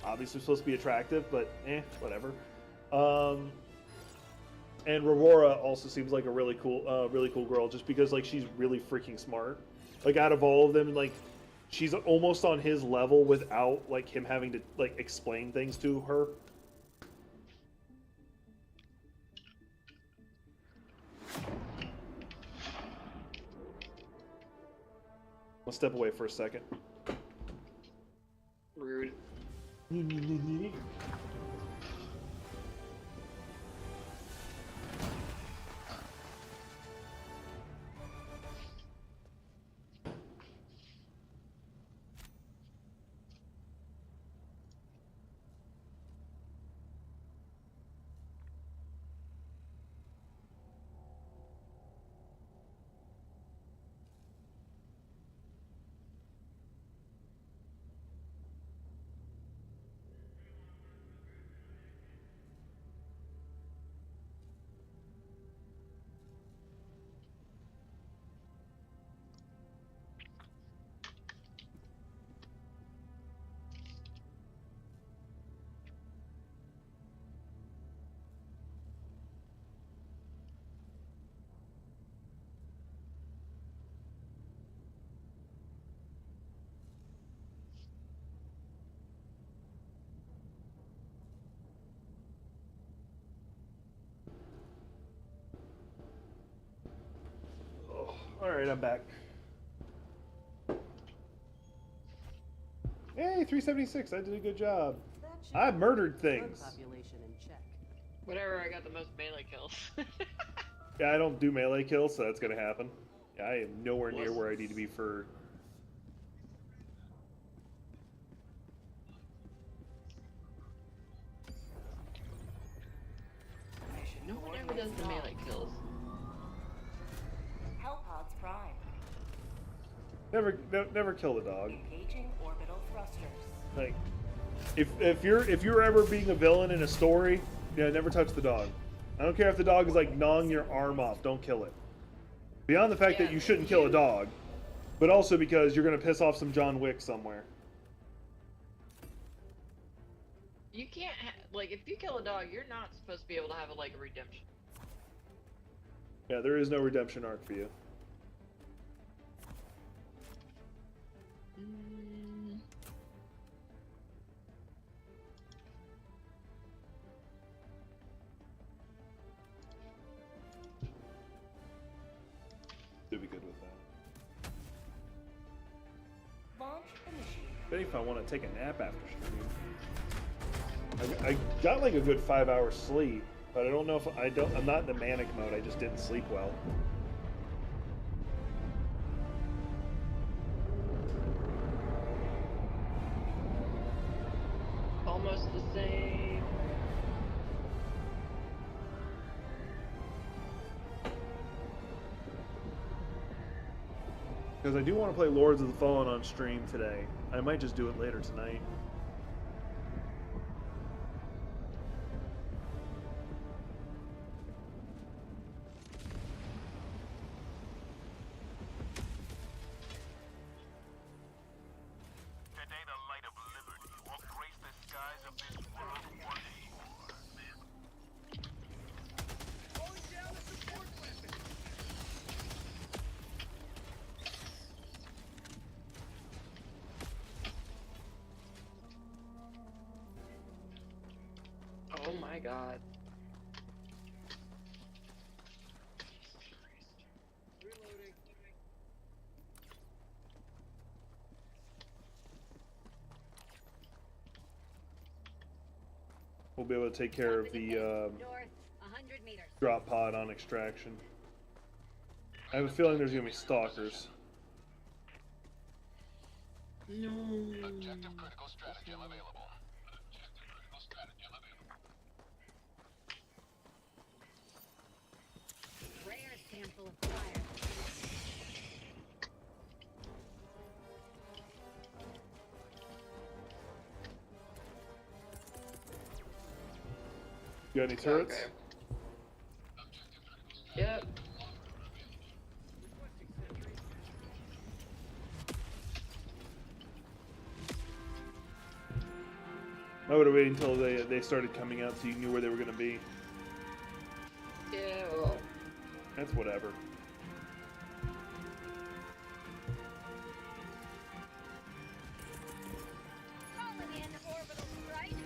obviously supposed to be attractive, but whatever. And Aurora also seems like a really cool girl, just because like she's really freaking smart. Like out of all of them, like she's almost on his level without like him having to like explain things to her. I'll step away for a second. Rude. Oh, all right, I'm back. Hey, 376. I did a good job. I murdered things. Population in check. Whatever, I got the most melee kills. Yeah, I don't do melee kills, so that's gonna happen. Yeah, I am nowhere near where I need to be for. No one ever does the melee kills. Hellpods prime. Never kill the dog. Engaging orbital thrusters. Like, if you're ever being a villain in a story, yeah, never touch the dog. I don't care if the dog is like gnawing your arm off. Don't kill it. Beyond the fact that you shouldn't kill a dog, but also because you're gonna piss off some John Wick somewhere. You can't like if you kill a dog, you're not supposed to be able to have a redemption. Yeah, there is no redemption arc for you. Do be good with that. Launch initiated. But if I want to take a nap after stream, I got like a good 5 hours sleep, but I don't know if I'm not in the manic mode. I just didn't sleep well. Almost the same. Because I do want to play Lords of the Fallen on stream today. I might just do it later tonight. Today the light of liberty will grace the skies of this world once more. Oh my god. We'll be able to take care of the North, 100 meters. drop pod on extraction. I have a feeling there's gonna be stalkers. No. Objective critical stratagem available. Objective critical stratagem available. Rare sample of fire. You got any turrets? Okay. Yep. I would have waited until they started coming out so you knew where they were gonna be. Yeah, well. That's whatever. Calling in orbital strike.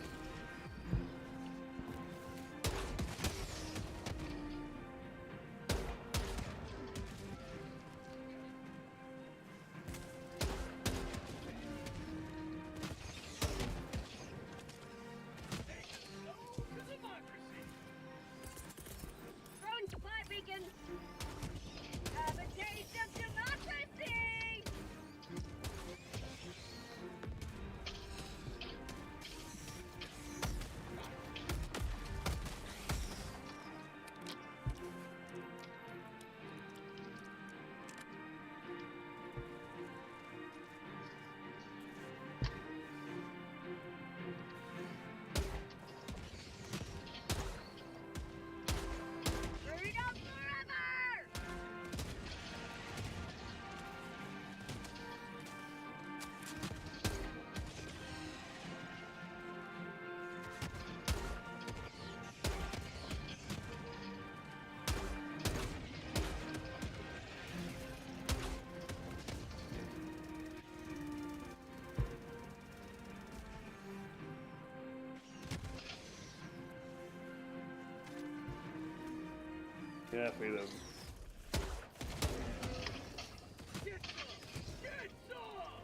Yeah, three of them.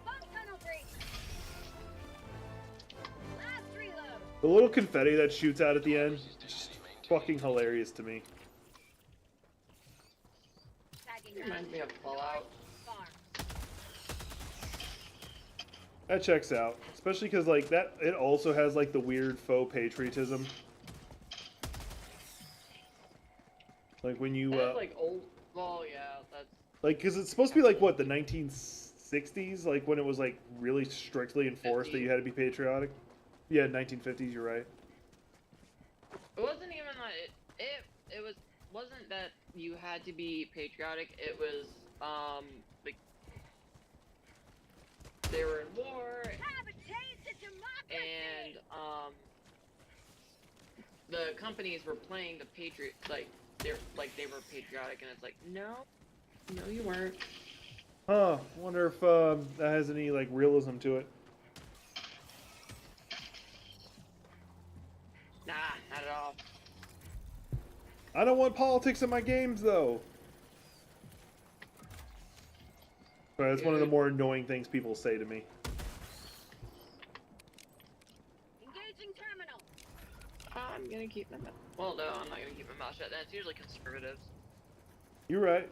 Bump tunnel breach. Last reload. The little confetti that shoots out at the end, just fucking hilarious to me. Tagging Reminds me of Fallout. Farm. That checks out, especially because like that, it also has like the weird faux patriotism. Like when you, That's like old. Well, yeah, that's. like, because it's supposed to be like what, the 1960s, like when it was like really strictly enforced that you had to be patriotic. Yeah, 1950s. You're right. It wasn't even that it wasn't that you had to be patriotic. It was like they were in war Have a taste of democracy. and the companies were playing the patriot like they were patriotic and it's like no you weren't. Huh. Wonder if that has any like realism to it. Nah, not at all. I don't want politics in my games though. But it's one of the more annoying things people say to me. Engaging terminal. I'm gonna keep my mouth. Well, no, I'm not gonna keep my mouth shut. That's usually conservatives. You're right.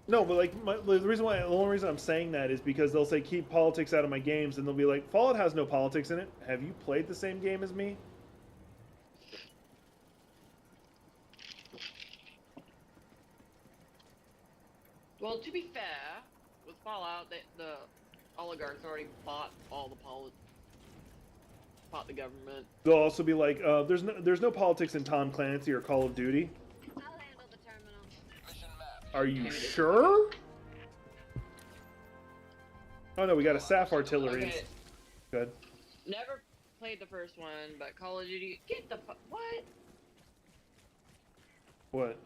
No, but like the reason why, the only reason I'm saying that is because they'll say keep politics out of my games, and they'll be like, Fallout has no politics in it. Have you played the same game as me? Well, to be fair, with Fallout, the oligarchs already bought all the bought the government. They'll also be like, there's no politics in Tom Clancy or Call of Duty. I'll handle the terminal. Mission map. Are you sure? Oh no, we got a SAF artillery. Okay, Good. never played the first one, but Call of Duty. Get the what? What?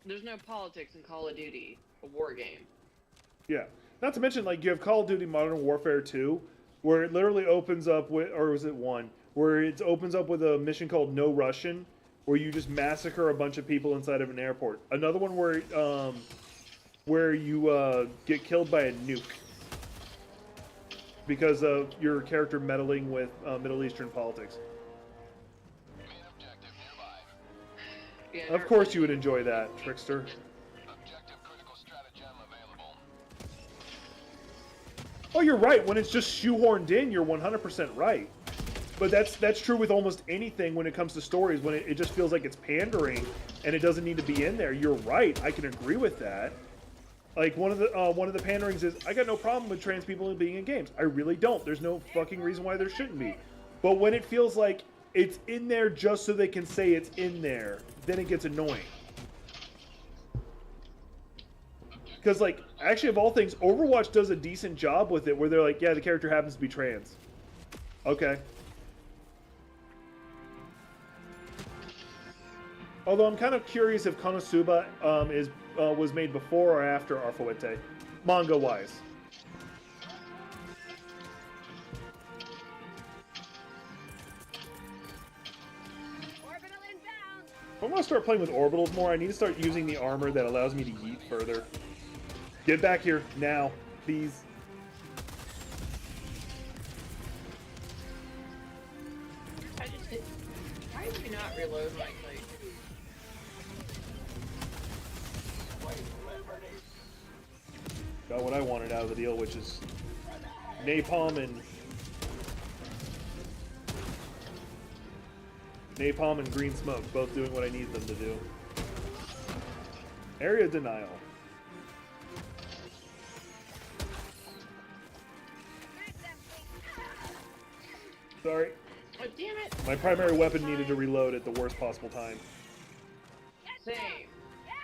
There's no politics in Call of Duty, a war game. Yeah. Not to mention, like, you have Call of Duty Modern Warfare 2, where it literally opens up with, or was it 1? Where it opens up with a mission called No Russian, where you just massacre a bunch of people inside of an airport. Another one where you get killed by a nuke because of your character meddling with Middle Eastern politics. Main objective nearby. Yeah, Of course you would enjoy that, Trickster. Objective critical stratagem available. Oh, you're right. When it's just shoehorned in, you're 100% right. But that's true with almost anything when it comes to stories, when it just feels like it's pandering and it doesn't need to be in there. You're right. I can agree with that. Like, one of the panderings is, I got no problem with trans people being in games. I really don't. There's no fucking reason why there shouldn't be. But when it feels like it's in there just so they can say it's in there, then it gets annoying. Because, like, actually, of all things, Overwatch does a decent job with it, where they're like, yeah, the character happens to be trans. Okay. Although I'm kind of curious if Konosuba was made before or after Arfuente, manga-wise. Orbital inbound. If I want to start playing with orbitals more, I need to start using the armor that allows me to yeet further. Get back here, now, please. I just hit. Why did you not reload my click? Got what I wanted out of the deal, which is napalm and green smoke, both doing what I need them to do. Area denial. Back them, please. Sorry. Oh, damn it! My primary weapon needed to reload at the worst possible time. Same.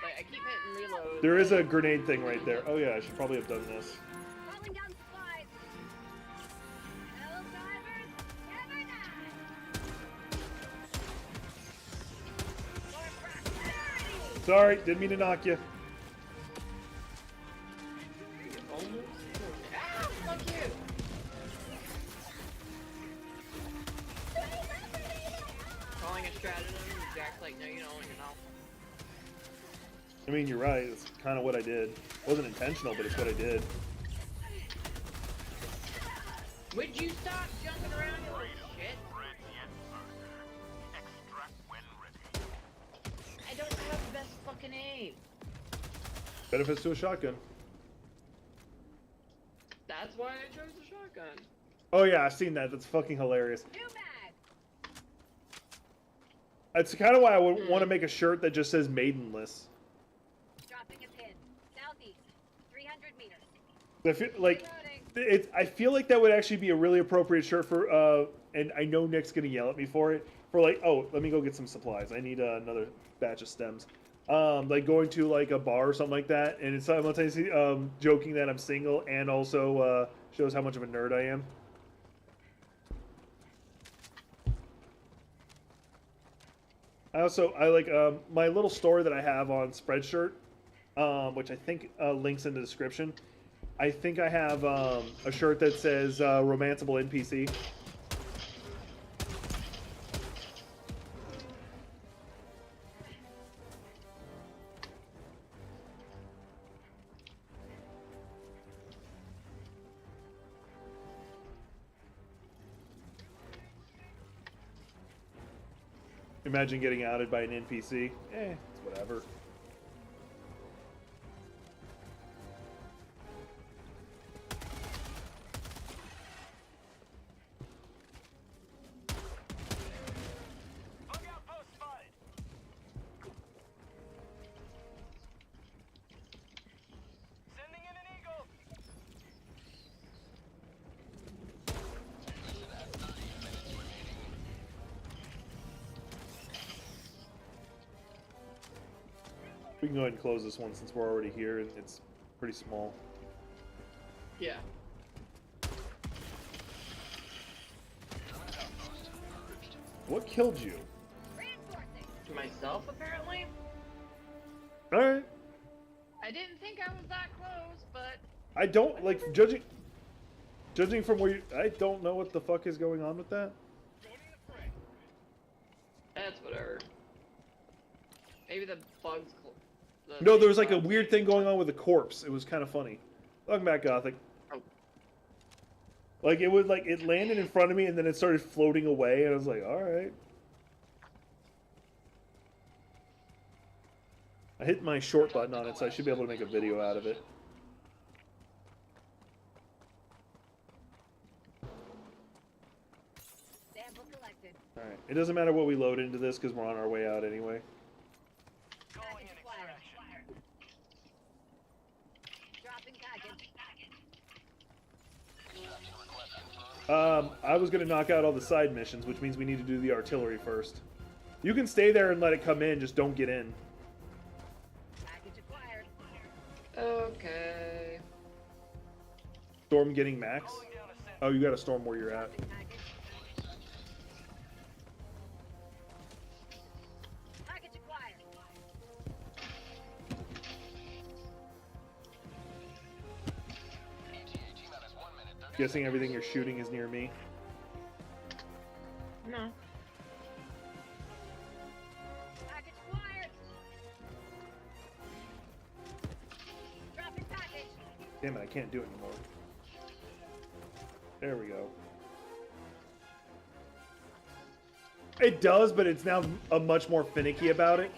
Like, I keep hitting reload. There is a grenade thing right there. Oh yeah, I should probably have done this. Calling down supplies. Hell divers, never die. For prosperity. Sorry, didn't mean to knock you. Almost. Ah, fuck you! Calling a like, no, you don't, you know. I mean, you're right. It's kind of what I did. It wasn't intentional, but it's what I did. Would you stop jumping around, you little shit? I don't have the best fucking aim. Benefits to a shotgun. That's why I chose the shotgun. Oh yeah, I've seen that. That's fucking hilarious. New mag. That's kind of why I would want to make a shirt that just says maidenless. Dropping a pin. Southeast. 300 meters. I feel like Reloading. I feel like that would actually be a really appropriate shirt for. And I know Nick's gonna yell at me for it. For like, oh, let me go get some supplies. I need another batch of stems. Like going to like a bar or something like that, and it's simultaneously joking that I'm single, and also shows how much of a nerd I am. I like my little store that I have on Spreadshirt, which I think links in the description. I think I have a shirt that says "Romanceable NPC." Imagine getting outed by an NPC. It's whatever. Bug outpost spotted. Sending in an eagle. We can go ahead and close this one since we're already here, and it's pretty small. Yeah. What killed you? Reinforcing. To myself, apparently. All right. I didn't think I was that close, but I don't like judging from where you. I don't know what the fuck is going on with that. that's whatever. Maybe the bugs. No, there was like a weird thing going on with the corpse. It was kind of funny. Welcome back, Gothic. Oh. Like it would like it landed in front of me and then it started floating away, and I was like, all right. I hit my short button on it, so I should be able to make a video out of it. Sample collected. All right. It doesn't matter what we load into this because we're on our way out anyway. Calling in Package acquired. extraction. Dropping package. I was gonna knock out all the side missions, which means we need to do the artillery first. You can stay there and let it come in, just don't get in. Package acquired. Okay. Storm getting max. Calling down a send. Oh, you got a storm where you're at. Dropping package. Package acquired. Guessing everything you're shooting is near me. No. Package acquired. Dropping package. Damn it, I can't do it anymore. There we go. It does, but it's now much more finicky about it.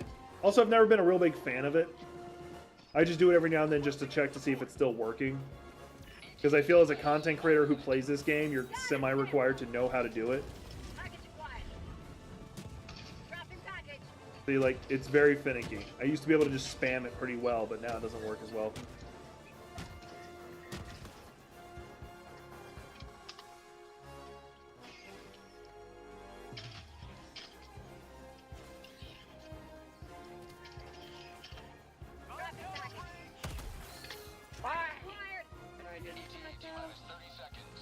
Also, I've never been a real big fan of it. I just do it every now and then just to check to see if it's still working. Because I feel as a content creator who plays this game, you're semi-required to know how to do it. Package acquired. Dropping package. See, like, it's very finicky. I used to be able to just spam it pretty well, but now it doesn't work as well. Dropping package. Why? Acquired. Did I just do myself? 30 seconds.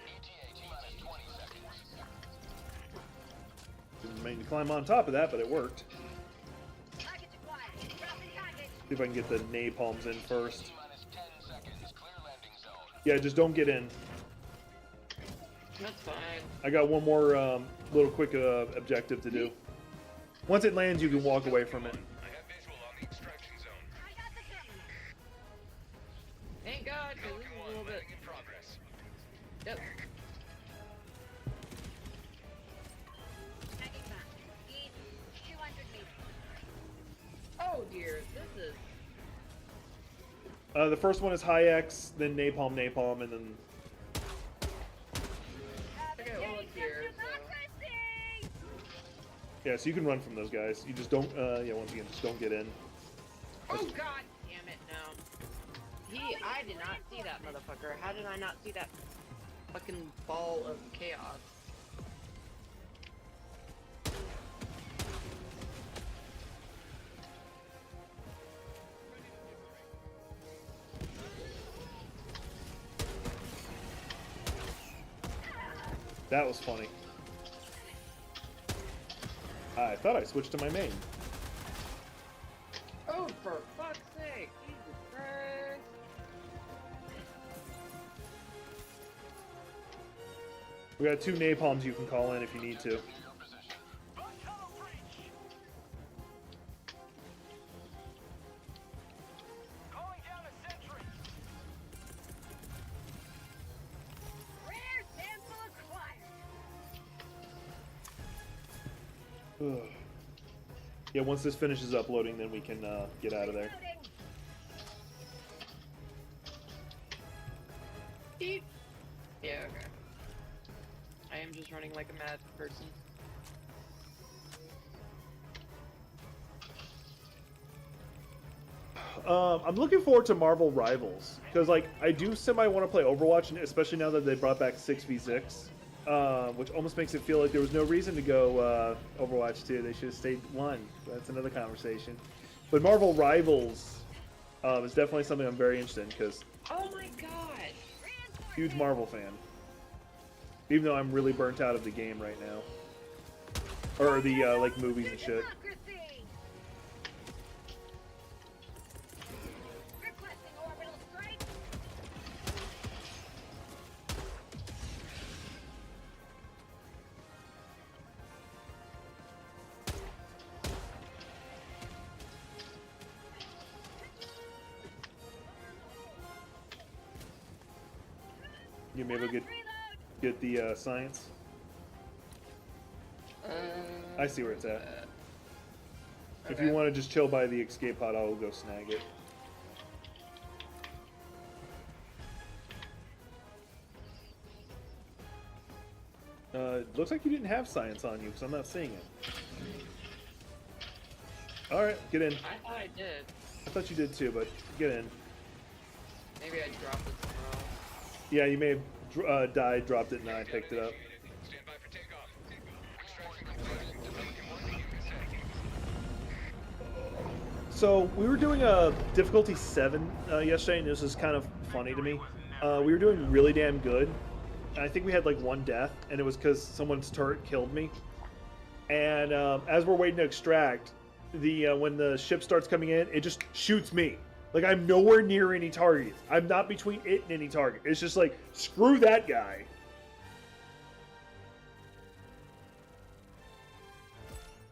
ETA T-minus 20 seconds. Didn't mean to climb on top of that, but it worked. Package acquired. Dropping package. See if I can get the napalms in first. T-minus 10 seconds. Clear landing zone. Yeah, just don't get in. That's fine. I got one more little quick objective to do. Once it lands, you can walk away from it. I have visual on the extraction zone. I got the terminal. Thank God, because this is Pelican a 1 little bit. landing in progress. Yep. Tagging back. East, 200 meters. Oh dear, this is. The first one is high X, then napalm, and then Okay, well, it's here, so. Democracy! yeah. So you can run from those guys. You just don't. Yeah, once again, just don't get in. Oh God damn it! No. I did not see that motherfucker. How did I not see that fucking ball of chaos? That was funny. I thought I switched to my main. Oh, for fuck's sake! Jesus Christ! We got 2 napalms you can call in if you need to. Your position. Rare sample acquired. Ugh. Yeah, once this finishes uploading, then we can get out of there. Reloading. Beep. Yeah, okay. I am just running like a mad person. I'm looking forward to Marvel Rivals because, like, I do semi want to play Overwatch, and especially now that they brought back 6v6, which almost makes it feel like there was no reason to go Overwatch 2. They should have stayed 1. That's another conversation. But Marvel Rivals is definitely something I'm very interested in because Oh my God! huge Marvel fan. Even though I'm really burnt out of the game right now, or the like movies and shit. Democracy! Requesting orbital strike. You may able to get the science. I see where it's at. If you want to just chill by the escape pod, I'll go snag it. Looks like you didn't have science on you because I'm not seeing it. Alright, get in. I thought I did. I thought you did too, but get in. Maybe I dropped it somewhere else. Yeah, you may have died, dropped it, and I picked it up. Stand by for takeoff. Extraction complete. Pelican 1 begin descent. So we were doing a difficulty 7 yesterday, and this is kind of funny to me. We were doing really damn good, and I think we had like 1 death, and it was because someone's turret killed me. And as we're waiting to extract, when the ship starts coming in, it just shoots me. Like, I'm nowhere near any targets. I'm not between it and any target. It's just like, screw that guy.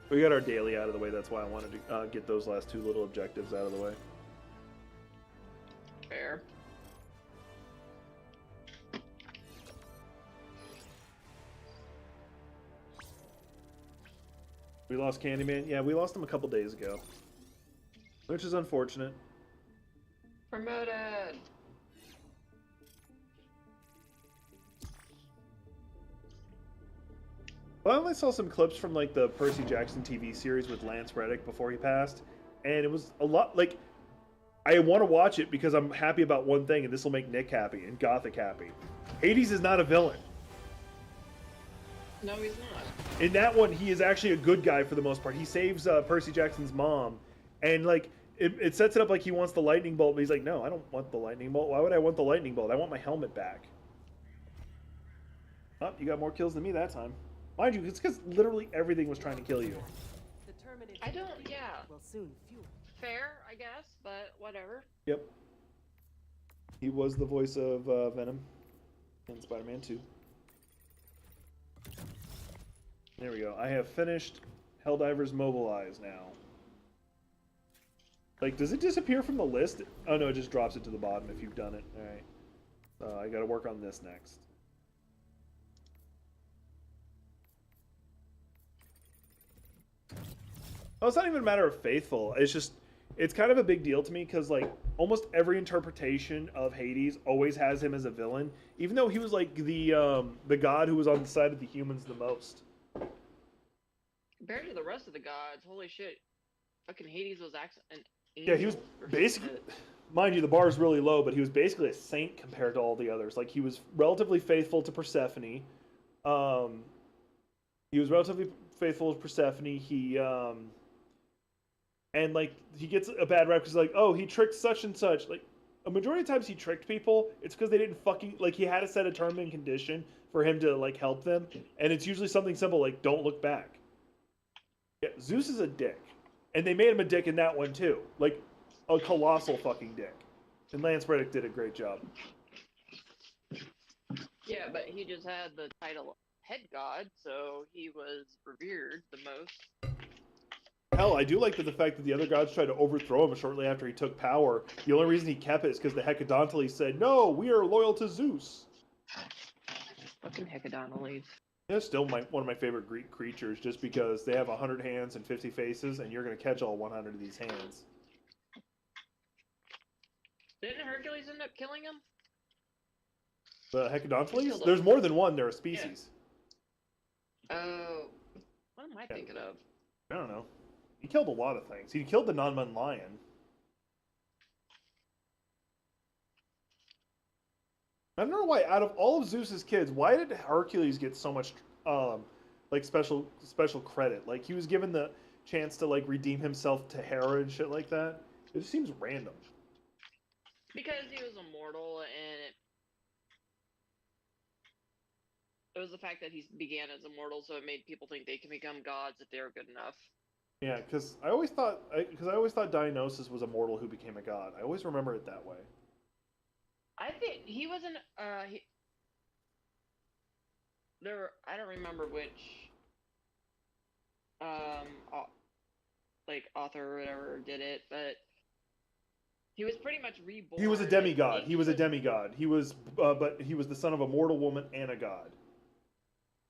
We got our daily out of the way. That's why I wanted to get those last 2 little objectives out of the way. Fair. We lost Candyman. Yeah, we lost him a couple days ago, which is unfortunate. Promoted! Well, I only saw some clips from like the Percy Jackson TV series with Lance Reddick before he passed, and it was a lot like I want to watch it because I'm happy about one thing, and this will make Nick happy and Gothic happy. Hades is not a villain. No, he's not. In that one, he is actually a good guy for the most part. He saves Percy Jackson's mom, and like it sets it up like he wants the lightning bolt, but he's like, no, I don't want the lightning bolt. Why would I want the lightning bolt? I want my helmet back. Oh, you got more kills than me that time. Mind you, it's because literally everything was trying to kill you. The terminated I don't- yeah. will soon fuel. Fair, I guess, but whatever. Yep. He was the voice of Venom in Spider-Man 2. There we go. I have finished Helldivers Mobilize now. Like, does it disappear from the list? Oh no, it just drops it to the bottom if you've done it. Alright. I gotta work on this next. Oh, it's not even a matter of faithful. It's just, it's kind of a big deal to me because, like, almost every interpretation of Hades always has him as a villain, even though he was like the god who was on the side of the humans the most. Compared to the rest of the gods, holy shit. Fucking Hades was an angel. Yeah, he was basically, mind you, the bar is really low, but he was basically a saint compared to all the others. Like, he was relatively faithful to Persephone. He was relatively faithful to Persephone. And like, he gets a bad rep because like, oh, he tricked such and such. Like, a majority of times he tricked people, it's because they didn't fucking, like, he had to set a term and condition for him to like help them, and it's usually something simple like don't look back. Yeah, Zeus is a dick. And they made him a dick in that one too. Like, a colossal fucking dick. And Lance Reddick did a great job. Yeah, but he just had the title head god, so he was revered the most. Hell, I do like the fact that the other gods tried to overthrow him shortly after he took power. The only reason he kept it is because the Hecadontles said, no, we are loyal to Zeus. Fucking Hecadontles. They're still one of my favorite Greek creatures just because they have 100 hands and 50 faces, and you're going to catch all 100 of these hands. Didn't Hercules end up killing him? The Hecadontles? There's more than one. They're a species. Oh. What am I thinking of? I don't know. He killed a lot of things. He killed the non-man lion. I don't know why, out of all of Zeus's kids, why did Hercules get so much, like, special credit? Like, he was given the chance to, like, redeem himself to Hera and shit like that. It just seems random. Because he was immortal, and it was the fact that he began as immortal, so it made people think they can become gods if they were good enough. Yeah, because I always thought Dionysus was a mortal who became a god. I always remember it that way. I think he wasn't. I don't remember which. Like author or whatever did it, but he was pretty much reborn. He was a demigod. He was a demigod. He was, but he was the son of a mortal woman and a god.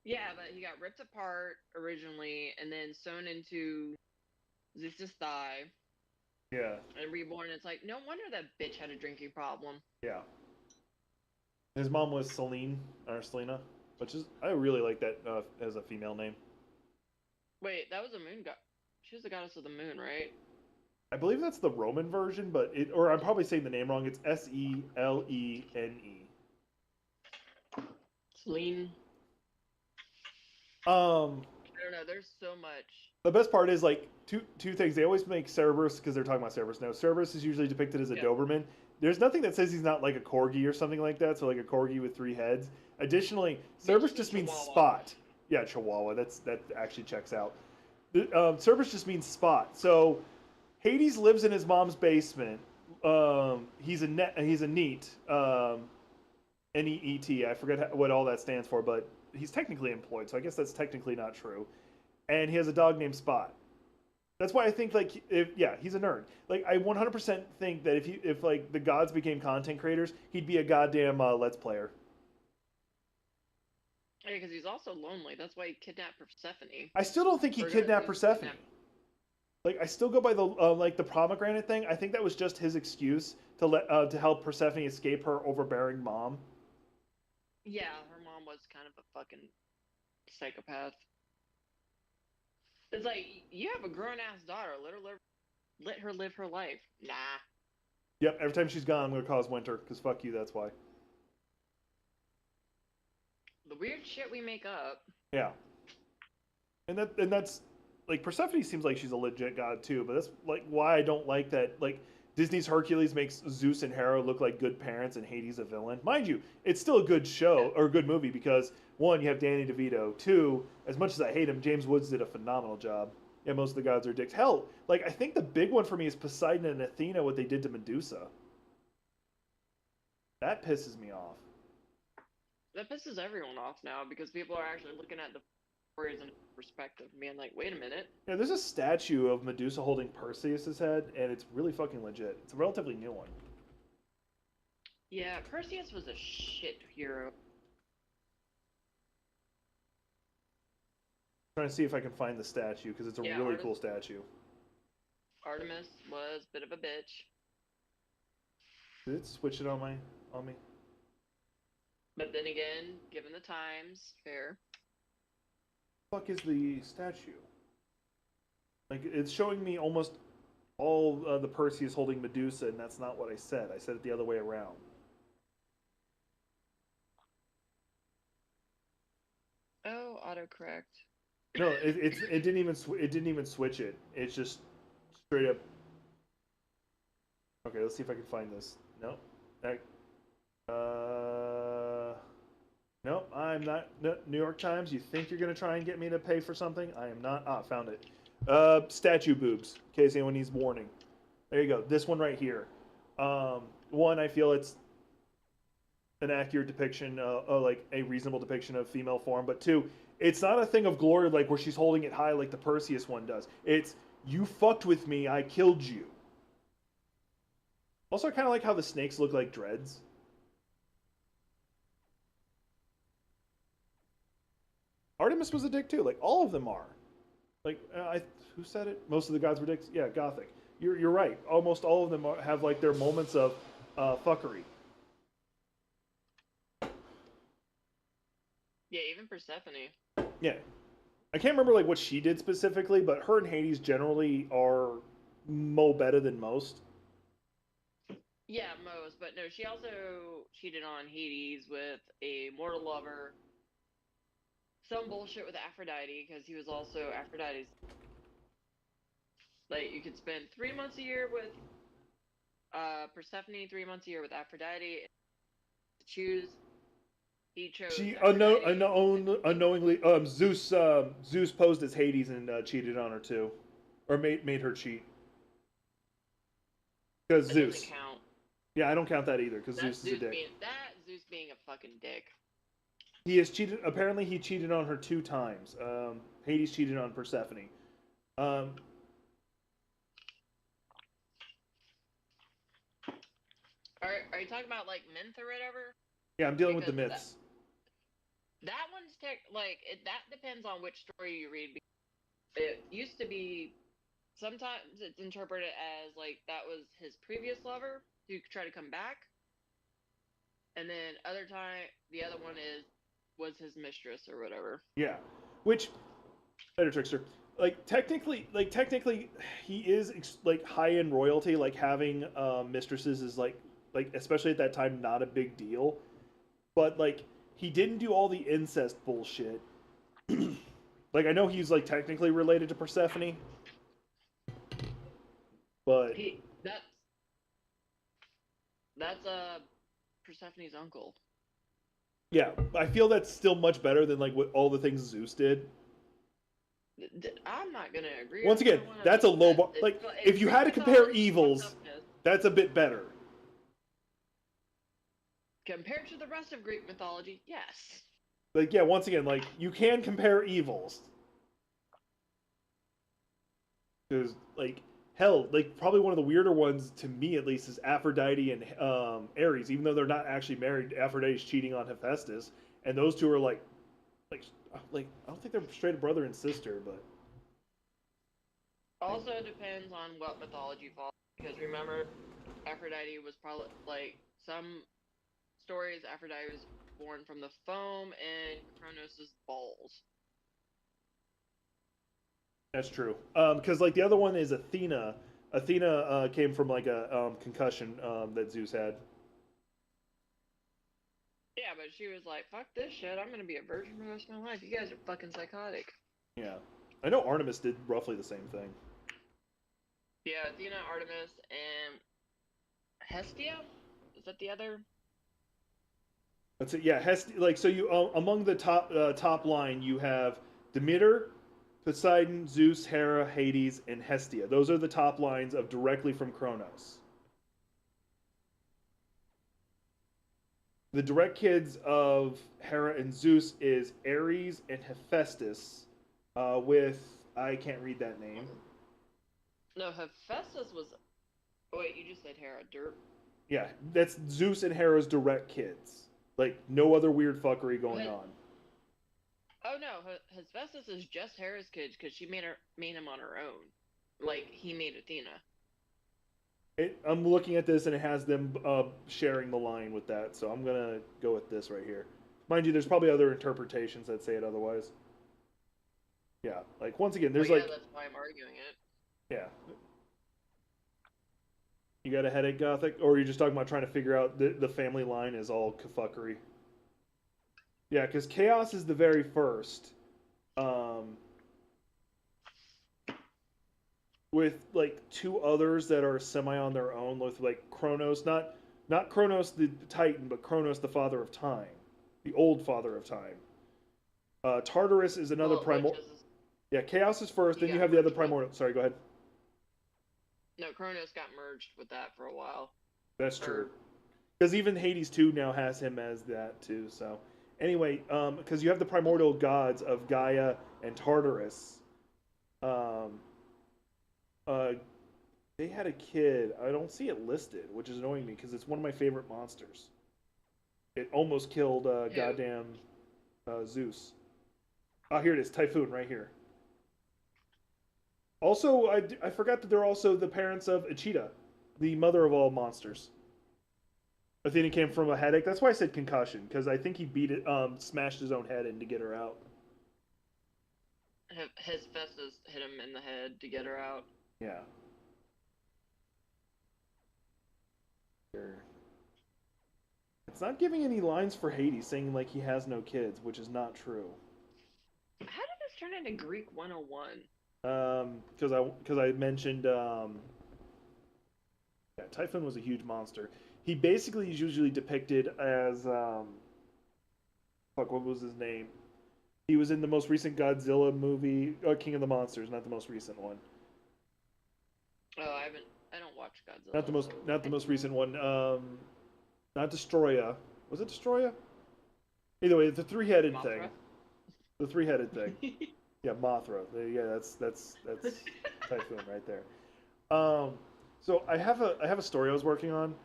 Yeah, but he got ripped apart originally, and then sewn into Zeus's thigh. Yeah. And reborn. It's like, no wonder that bitch had a drinking problem. Yeah. His mom was Selene, or Selena, which is, I really like that as a female name. Wait, that was a moon god. She was the goddess of the moon, right? I believe that's the Roman version, but or I'm probably saying the name wrong. It's Selene. Selene. I don't know. There's so much. The best part is like two things. They always make Cerberus because they're talking about Cerberus now. Cerberus is usually depicted as a Doberman. There's nothing that says he's not like a corgi or something like that. So like a corgi with 3 heads. Additionally, Cerberus just means spot. Yeah, Chihuahua. That actually checks out. Cerberus just means spot. So Hades lives in his mom's basement. He's a neat. N-E-E-T. I forget what all that stands for, but he's technically employed, so I guess that's technically not true. And he has a dog named Spot. That's why I think, like, he's a nerd. Like, I 100% think that if like the gods became content creators, he'd be a goddamn Let's Player. Yeah, because he's also lonely. That's why he kidnapped Persephone. I still don't think he kidnapped Persephone. Like, I still go by the pomegranate thing. I think that was just his excuse to help Persephone escape her overbearing mom. Yeah, her mom was kind of a fucking psychopath. It's like, you have a grown-ass daughter. Let her live her life. Nah. Yep, every time she's gone, I'm going to cause winter, because fuck you, that's why. The weird shit we make up. Yeah. And that's, like, Persephone seems like she's a legit god, too, but that's, like, why I don't like that, like, Disney's Hercules makes Zeus and Hera look like good parents and Hades a villain. Mind you, it's still a good show, or a good movie, because, 1, you have Danny DeVito. 2, as much as I hate him, James Woods did a phenomenal job. Yeah, most of the gods are dicks. Hell, like, I think the big one for me is Poseidon and Athena, what they did to Medusa. That pisses me off. That pisses everyone off now because people are actually looking at the stories in perspective, being like, wait a minute. Yeah, there's a statue of Medusa holding Perseus's head, and it's really fucking legit. It's a relatively new one. Yeah, Perseus was a shit hero. Trying to see if I can find the statue because it's a Yeah, really cool statue. Artemis was a bit of a bitch. Did it switch it on me? But then again, given the times, fair. Fuck is the statue? Like it's showing me almost all the Perseus holding Medusa, and that's not what I said. I said it the other way around. Oh, autocorrect. No, it didn't even it didn't even switch it. It's just straight up. Okay, let's see if I can find this. No, nope. I'm not. No, New York Times. You think you're gonna try and get me to pay for something? I am not. Ah, found it. Statue boobs. In case anyone needs warning. There you go. This one right here. One, I feel it's an accurate depiction, like a reasonable depiction of female form. But two, it's not a thing of glory like where she's holding it high like the Perseus one does. It's you fucked with me, I killed you. Also, I kind of like how the snakes look like dreads. Artemis was a dick too. Like all of them are. Like who said it? Most of the gods were dicks. Yeah, Gothic. You're right. Almost all of them have like their moments of fuckery. Yeah, even Persephone. Yeah, I can't remember like what she did specifically, but her and Hades generally are better than most. Yeah, most, but no, she also cheated on Hades with a mortal lover. Some bullshit with Aphrodite, because he was also Aphrodite's. Like, you could spend 3 months a year with Persephone, 3 months a year with Aphrodite. Choose. He chose. She Aphrodite. unknowingly Zeus posed as Hades and cheated on her too, or made her cheat. Because That Zeus. doesn't count. Yeah, I don't count that either because That's Zeus is a dick. Zeus being a fucking dick. He has cheated. Apparently, he cheated on her 2 times. Hades cheated on Persephone. Are you talking about like Minth or whatever? Yeah, I'm dealing with the Because myths. That one's that depends on which story you read. It used to be sometimes it's interpreted as like that was his previous lover who tried to come back, and then other time the other one was his mistress or whatever. Yeah, which better trickster. Technically, he is like high end royalty. Like having mistresses is like especially at that time not a big deal. But like he didn't do all the incest bullshit. Like I know he's like technically related to Persephone, but That's Persephone's uncle. yeah, I feel that's still much better than like what all the things Zeus did. I'm not gonna agree. Once again, that's a low bar. Like if you had to compare evils, that's a bit better. Compared to the rest of Greek mythology, yes. Like yeah, once again, like you can compare evils. Because like hell, like probably one of the weirder ones to me at least is Aphrodite and Ares. Even though they're not actually married, Aphrodite's cheating on Hephaestus, and those two are like I don't think they're straight brother and sister, but also depends on what mythology follows. Because remember, Aphrodite was probably like some stories. Aphrodite was born from the foam and Kronos' balls. that's true. Because like the other one is Athena. Athena came from like a concussion that Zeus had. Yeah, but she was like, "Fuck this shit! I'm gonna be a virgin for the rest of my life. You guys are fucking psychotic." Yeah, I know Artemis did roughly the same thing. Yeah, Athena, Artemis, and Hestia. Is that the other? That's it. Yeah, like so you among the top line you have Demeter, Poseidon, Zeus, Hera, Hades, and Hestia. Those are the top lines of directly from Kronos. The direct kids of Hera and Zeus is Ares and Hephaestus, with I can't read that name. No, Hephaestus was. Oh, wait, you just said Hera. Derp. Yeah, that's Zeus and Hera's direct kids. Like no other weird fuckery going on. Oh no, Hephaestus is just Hera's kid because she made him on her own. Like he made Athena. I'm looking at this and it has them sharing the line with that, so I'm gonna go with this right here. Mind you, there's probably other interpretations that say it otherwise. Yeah, like once again, there's But yeah, like that's why I'm arguing it. yeah. You got a headache, Gothic, or are you just talking about trying to figure out the family line is all kafuckery? Yeah, because Chaos is the very first. Um, with like two others that are semi on their own with like Kronos, not Kronos the Titan, but Kronos the father of time, the old father of time. Tartarus is another Well, primordial. Yeah, Chaos is first, He then you got have the other merged with- primordial. Sorry, go ahead. No, Kronos got merged with that for a while. That's Or- true. Because even Hades 2 now has him as that too. So anyway, because you have the primordial gods of Gaia and Tartarus. Um, they had a kid. I don't see it listed, which is annoying me because it's one of my favorite monsters. It almost killed goddamn Zeus. Oh, here it is, Typhoon, right here. Also, I forgot that they're also the parents of Ichida, the mother of all monsters. Athena came from a headache. That's why I said concussion, because I think he beat it, smashed his own head in to get her out. Hephaestus hit him in the head to get her out. Yeah. Sure. It's not giving any lines for Hades, saying like he has no kids, which is not true. How did this turn into Greek 101? Because I mentioned yeah, Typhon was a huge monster. He basically is usually depicted as fuck, what was his name? He was in the most recent Godzilla movie, King of the Monsters, not the most recent one. Oh, I don't watch Godzilla. Not the most recent one. Not Destroya. Was it Destroya? Either way, the three-headed Mothra? thing. The three-headed thing. Yeah, Mothra. Yeah, that's Typhoon right there. So I have a story I was working on,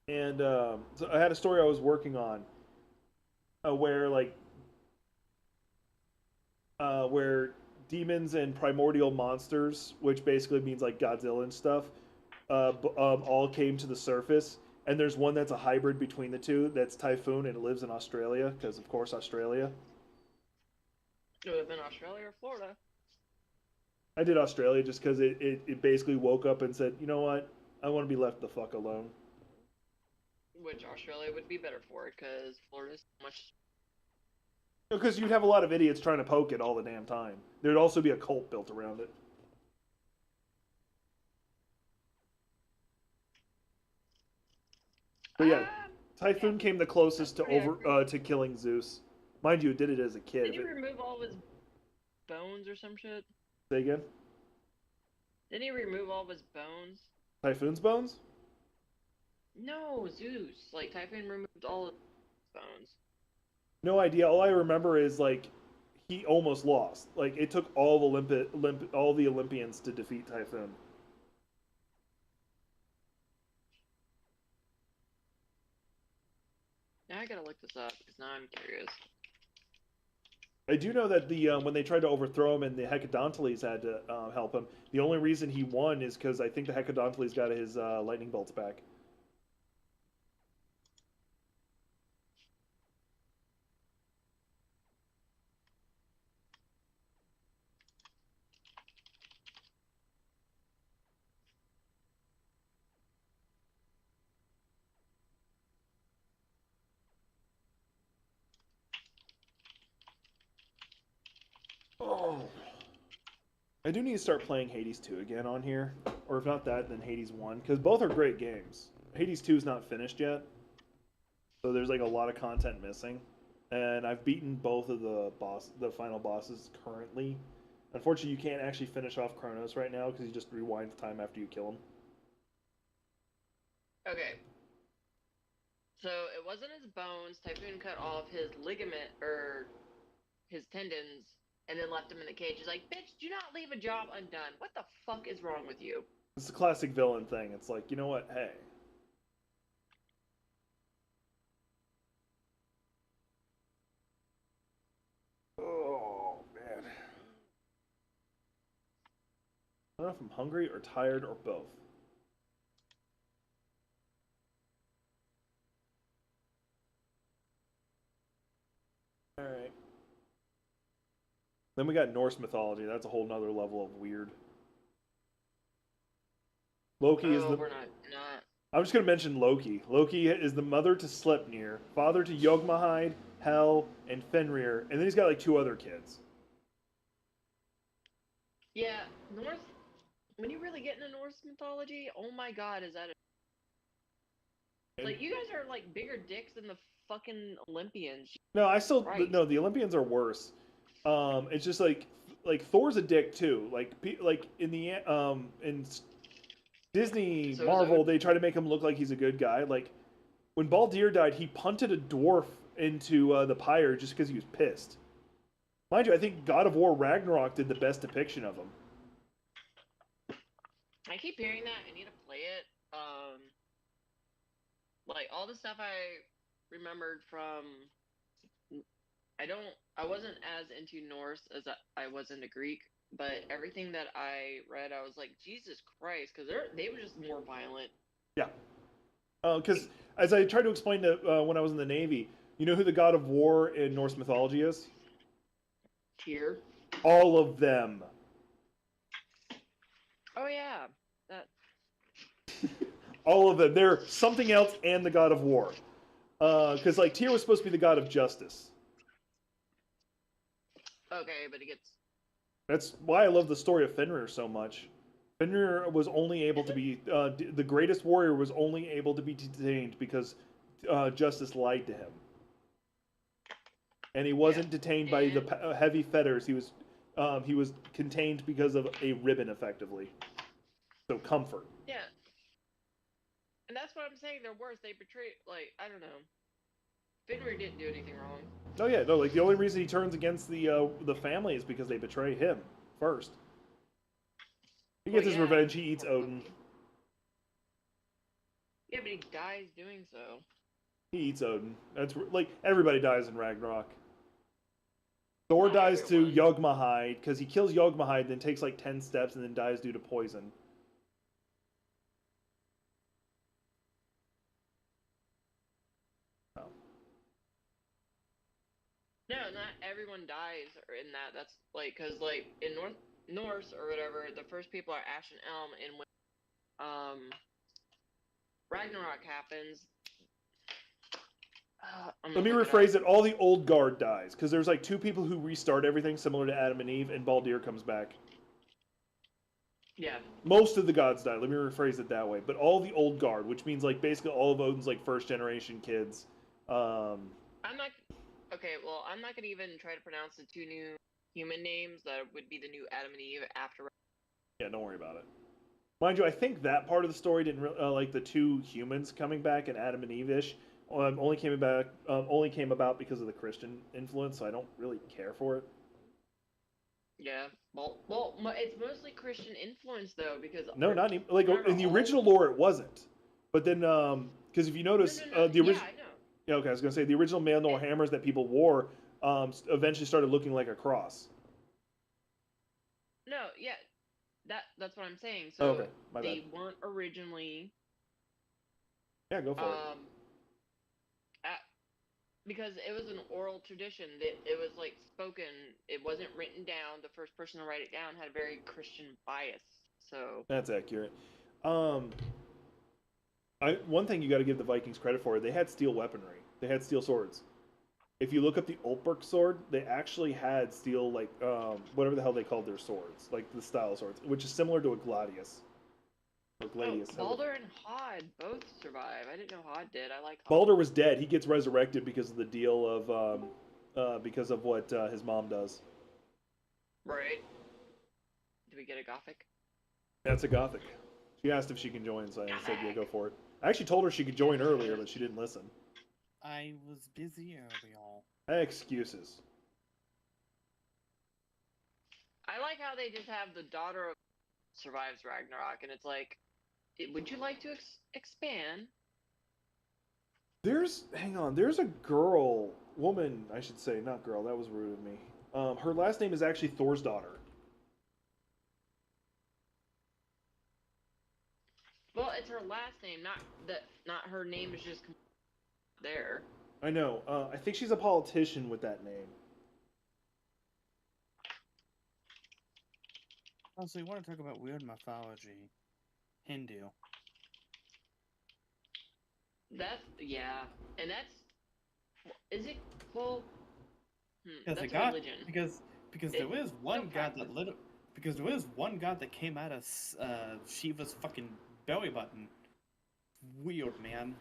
and so I had a story I was working on, where where demons and primordial monsters, which basically means like Godzilla and stuff, all came to the surface. And there's one that's a hybrid between the two. That's Typhoon, and it lives in Australia, because of course Australia. It would have been Australia or Florida. I did Australia just because it basically woke up and said, you know what, I want to be left the fuck alone. Which Australia would be better for, because Florida's so much. Because you'd have a lot of idiots trying to poke it all the damn time. There'd also be a cult built around it. But yeah, Typhoon yeah, came the closest to that's pretty to killing Zeus. Mind you, it did it as a kid. Did he remove all of his bones or some shit? Say again? Didn't he remove all of his bones? Typhoon's bones? No, Zeus. Like, Typhoon removed all of his bones. No idea. All I remember is like he almost lost. Like it took all all the Olympians to defeat Typhoon. Now I gotta look this up, because now I'm curious. I do know that the when they tried to overthrow him and the Hecadontiles had to help him, the only reason he won is because I think the Hecadontiles got his lightning bolts back. Oh. I do need to start playing Hades 2 again on here. Or if not that, then Hades 1. Because both are great games. Hades 2 is not finished yet. So there's like a lot of content missing. And I've beaten both of the final bosses currently. Unfortunately, you can't actually finish off Kronos right now because he just rewinds time after you kill him. Okay. So it wasn't his bones. Typhoon cut off his ligament or his tendons and then left him in the cage. He's like, bitch, do not leave a job undone. What the fuck is wrong with you? It's a classic villain thing. It's like, you know what? Hey. Oh, man. I don't know if I'm hungry or tired or both. Alright. Then we got Norse mythology. That's a whole nother level of weird. Loki is the. We're not. I'm just going to mention Loki. Loki is the mother to Sleipnir, father to Yogmahide, Hel, and Fenrir, and then he's got like 2 other kids. Yeah, Norse. When you really get into Norse mythology, oh my god, is that like you guys are like bigger dicks than the fucking Olympians. No, I still Christ. no. The Olympians are worse. It's just like Thor's a dick too. Like in the in Disney So is Marvel, Odin. they try to make him look like he's a good guy. Like when Baldir died, he punted a dwarf into the pyre just because he was pissed. Mind you, I think God of War Ragnarok did the best depiction of him. I keep hearing that. I need to play it. Like all the stuff I remembered from. I wasn't as into Norse as I was into Greek, but everything that I read, I was like, Jesus Christ, because they were just more violent. Yeah. Because as I tried to explain to when I was in the Navy, you know who the god of war in Norse mythology is? Tyr. All of them. Oh yeah, that. All of them. They're something else and the god of war. Because like Tyr was supposed to be the god of justice. Okay, but it gets. That's why I love the story of Fenrir so much. Fenrir was only able to be the greatest warrior was only able to be detained because justice lied to him, and he wasn't detained by the heavy fetters. He was contained because of a ribbon, effectively. So comfort. Yeah. And that's what I'm saying. They're worse. They betray. Like I don't know. Fenrir didn't do anything wrong. Oh yeah, no. Like the only reason he turns against the family is because they betray him first. He gets his revenge. He eats Odin. Yeah, but he dies doing so. He eats Odin. That's like everybody dies in Ragnarok. Thor Not dies to everyone. Yogmahide because he kills Yogmahide, then takes like 10 steps and then dies due to poison. Oh. No, not everyone dies in that. That's like because like in Norse or whatever, the first people are Ash and Elm, and when Ragnarok happens. Let me rephrase it. All the old guard dies because there's like 2 people who restart everything, similar to Adam and Eve, and Baldir comes back. Yeah. Most of the gods die. Let me rephrase it that way. But all the old guard, which means like basically all of Odin's like first generation kids. I'm not. Okay, well, I'm not gonna even try to pronounce the 2 new human names that would be the new Adam and Eve after. Yeah, don't worry about it. Mind you, I think that part of the story didn't like the 2 humans coming back and Adam and Eve-ish only came about because of the Christian influence. So I don't really care for it. Yeah. Well, it's mostly Christian influence though, because No, not even, like remember in the all- original lore it wasn't. But then because if you notice No. the original. Yeah, I know. Yeah, okay, I was gonna say the original Mjolnir hammers that people wore eventually started looking like a cross. No, yeah, that's what I'm saying. Oh, So okay, my they bad. weren't originally Yeah, go for it. because it was an oral tradition that it was like spoken. It wasn't written down. The first person to write it down had a very Christian bias. So That's accurate. One thing you got to give the Vikings credit for, they had steel weaponry. They had steel swords. If you look up the Ulfberg sword, they actually had steel, like, whatever the hell they called their swords, like the style swords, which is similar to a gladius. Or gladius. Baldur and Hod both survive. I didn't know Hod did. I like Hod. Baldur was dead. He gets resurrected because of the deal of, because of what his mom does. Right. Do we get a Gothic? That's a Gothic. She asked if she can join, so I said, yeah, go for it. I actually told her she could join earlier, but she didn't listen. I was busy earlier. Excuses. I like how they just have the daughter of survives Ragnarok, and it's like, would you like to expand? Hang on, there's a woman, I should say, not girl, that was rude of me. Her last name is actually Thor's daughter. Well, it's her last name, not her name is just there. I know. I think she's a politician with that name. Also, you want to talk about weird mythology? Hindu. Yeah, and is it well? Because That's religion. religion. Because there is one god practice. because there is one god that came out of Shiva's fucking belly button. Weird, man.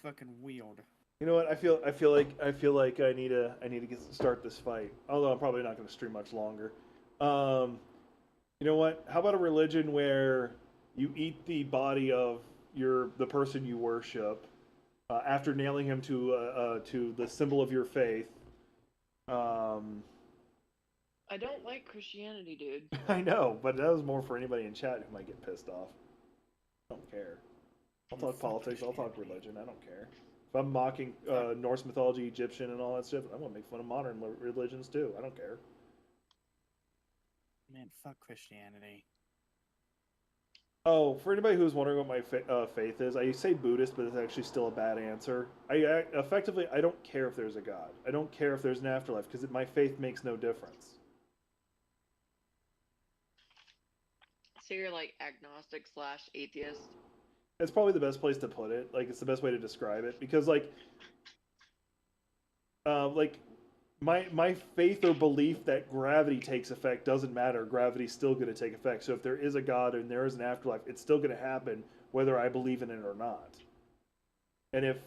Fucking weird. You know what? I feel like I need to start this fight. Although I'm probably not going to stream much longer. You know what? How about a religion where you eat the body of the person you worship after nailing him to the symbol of your faith? I don't like Christianity, dude. I know, but that was more for anybody in chat who might get pissed off. I don't care. I'll talk politics. I'll talk religion. I don't care. If I'm mocking Norse mythology, Egyptian, and all that stuff, I'm gonna make fun of modern religions too. I don't care. Man, fuck Christianity. Oh, for anybody who's wondering what my faith is, I say Buddhist, but it's actually still a bad answer. Effectively, I don't care if there's a God. I don't care if there's an afterlife because my faith makes no difference. So you're like agnostic / atheist. It's probably the best place to put it. Like, it's the best way to describe it because, like my faith or belief that gravity takes effect doesn't matter. Gravity's still going to take effect. So if there is a God and there is an afterlife, it's still going to happen whether I believe in it or not. And if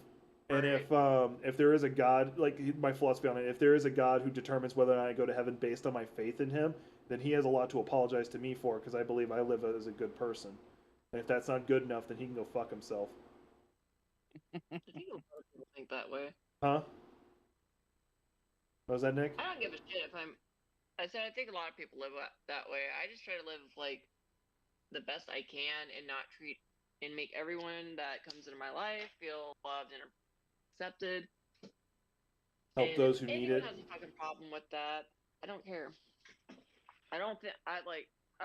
there is a God, like my philosophy on it, if there is a God who determines whether or not I go to heaven based on my faith in Him, then He has a lot to apologize to me for because I believe I live as a good person. And if that's not good enough, then he can go fuck himself. I think people think that way. Huh? What was that, Nick? I don't give a shit if I said I think a lot of people live that way. I just try to live like the best I can and not treat and make everyone that comes into my life feel loved and accepted. Help and those who if need anyone it. has a fucking problem with that, I don't care. I don't think I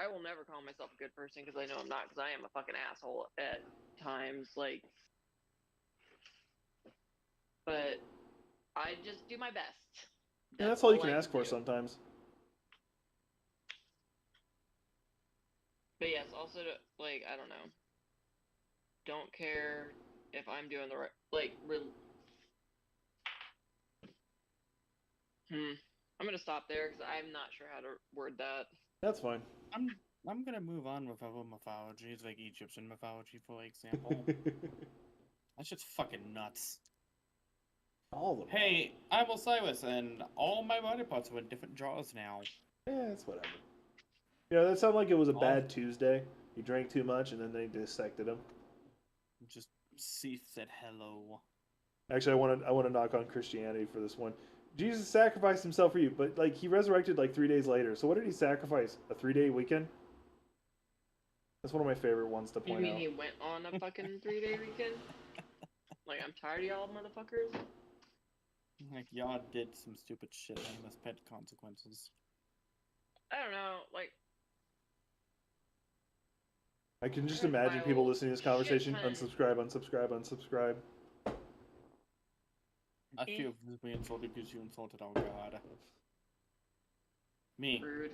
will never call myself a good person because I know I'm not because I am a fucking asshole at times. Like, but I just do my best. And that's all you can I ask for do. sometimes. But yes, also like I don't know. Don't care if I'm doing the right I'm gonna stop there because I'm not sure how to word that. That's fine. I'm gonna move on with other mythologies, like Egyptian mythology, for example. That's just fucking nuts. All of them. Hey, I'm Osiris, and all my body parts are in different jars now. Yeah, it's whatever. You know, that sounded like it was a bad Tuesday. He drank too much, and then they dissected him. Just Seth said hello. Actually, I want to knock on Christianity for this one. Jesus sacrificed himself for you, but like he resurrected like 3 days later. So what did he sacrifice? A 3-day weekend? That's one of my favorite ones to point out. You mean he went on a fucking 3-day weekend? Like, I'm tired of y'all motherfuckers. Like, y'all did some stupid shit and must pay consequences. I don't know, like... I can just imagine people listening to this conversation, unsubscribe, unsubscribe, unsubscribe. I feel visibly insulted because you insulted our God. Me. Rude.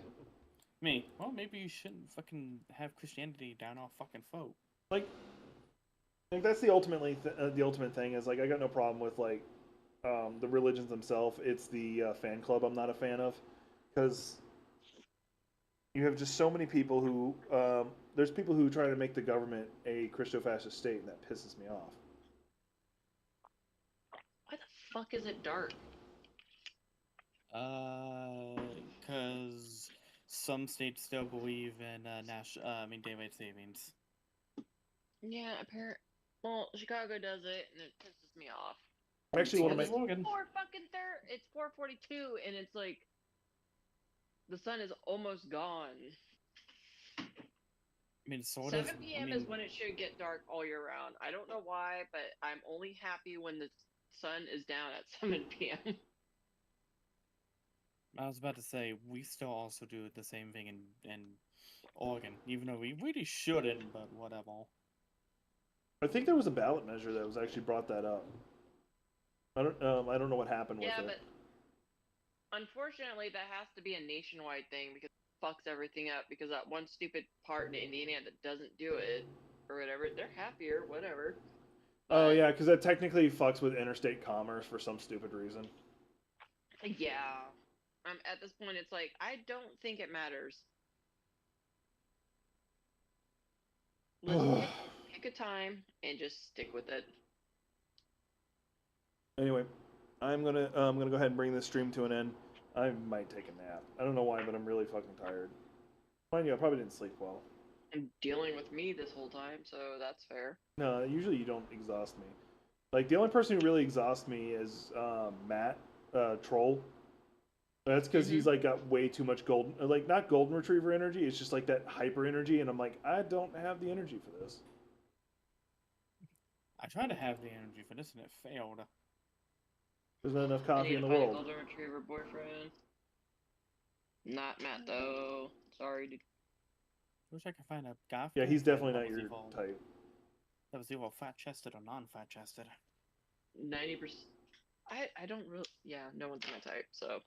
Me. Well, maybe you shouldn't fucking have Christianity down our fucking throat. Like that's the ultimate thing is like I got no problem with like the religions themselves. It's the fan club I'm not a fan of because you have just so many people who there's people who try to make the government a Christo-fascist state, and that pisses me off. Why the fuck is it dark? Because some states still believe in daylight savings. Yeah, well, Chicago does it, and it pisses pisses me off. Actually, one of my It's Logan. It's 4:42, and it's like the sun is almost gone. I mean, so 7 p.m. is when it should get dark all year round. I don't know why, but I'm only happy when the sun is down at 7 p.m. I was about to say, we still also do the same thing in Oregon, even though we really shouldn't, but whatever. I think there was a ballot measure that was actually brought that up. I don't know what happened with Yeah, it. but unfortunately, that has to be a nationwide thing because it fucks everything up. Because that one stupid part in Indiana that doesn't do it or whatever, they're happier, whatever. Oh But, yeah, because that technically fucks with interstate commerce for some stupid reason. yeah. At this point, it's like I don't think it matters. Listen, pick a time and just stick with it. Anyway, I'm gonna go ahead and bring this stream to an end. I might take a nap. I don't know why, but I'm really fucking tired. Mind you, I probably didn't sleep well. And dealing with me this whole time, so that's fair. No, usually you don't exhaust me. Like the only person who really exhausts me is Matt Troll. That's because he's like got way too much golden, like not golden retriever energy. It's just like that hyper energy, and I'm like, I don't have the energy for this. I tried to have the energy for this and it failed. There's not enough I coffee need in to the find a world. golden retriever boyfriend. Not Matt though. Sorry, dude. Wish I could find a goth. Yeah, he's girlfriend definitely that not was your either- type. That was either fat chested or non fat chested. 90%. I don't really. Yeah, no one's my type. So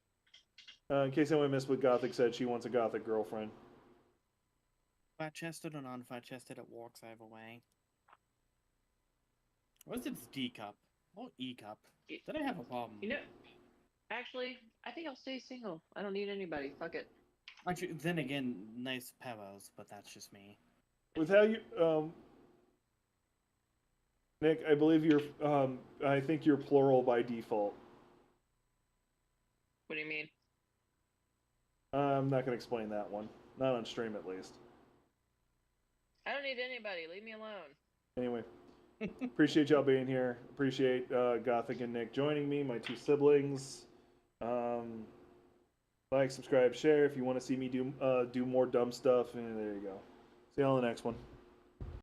In case anyone missed what Gothic said, she wants a Gothic girlfriend. Fat chested or non fat chested, it works either way. What is this D cup? Or E cup? Did I have a problem? you know, actually, I think I'll stay single. I don't need anybody. Fuck it. Actually, then again, nice pebbles, but that's just me. With how you, Nick, I believe you're, I think you're plural by default. What do you mean? I'm not gonna explain that one. Not on stream, at least. I don't need anybody. Leave me alone. Anyway, appreciate y'all being here. Appreciate Gothic and Nick joining me, my two siblings. Like, subscribe, share if you want to see me do more dumb stuff. And there you go. See y'all in the next one.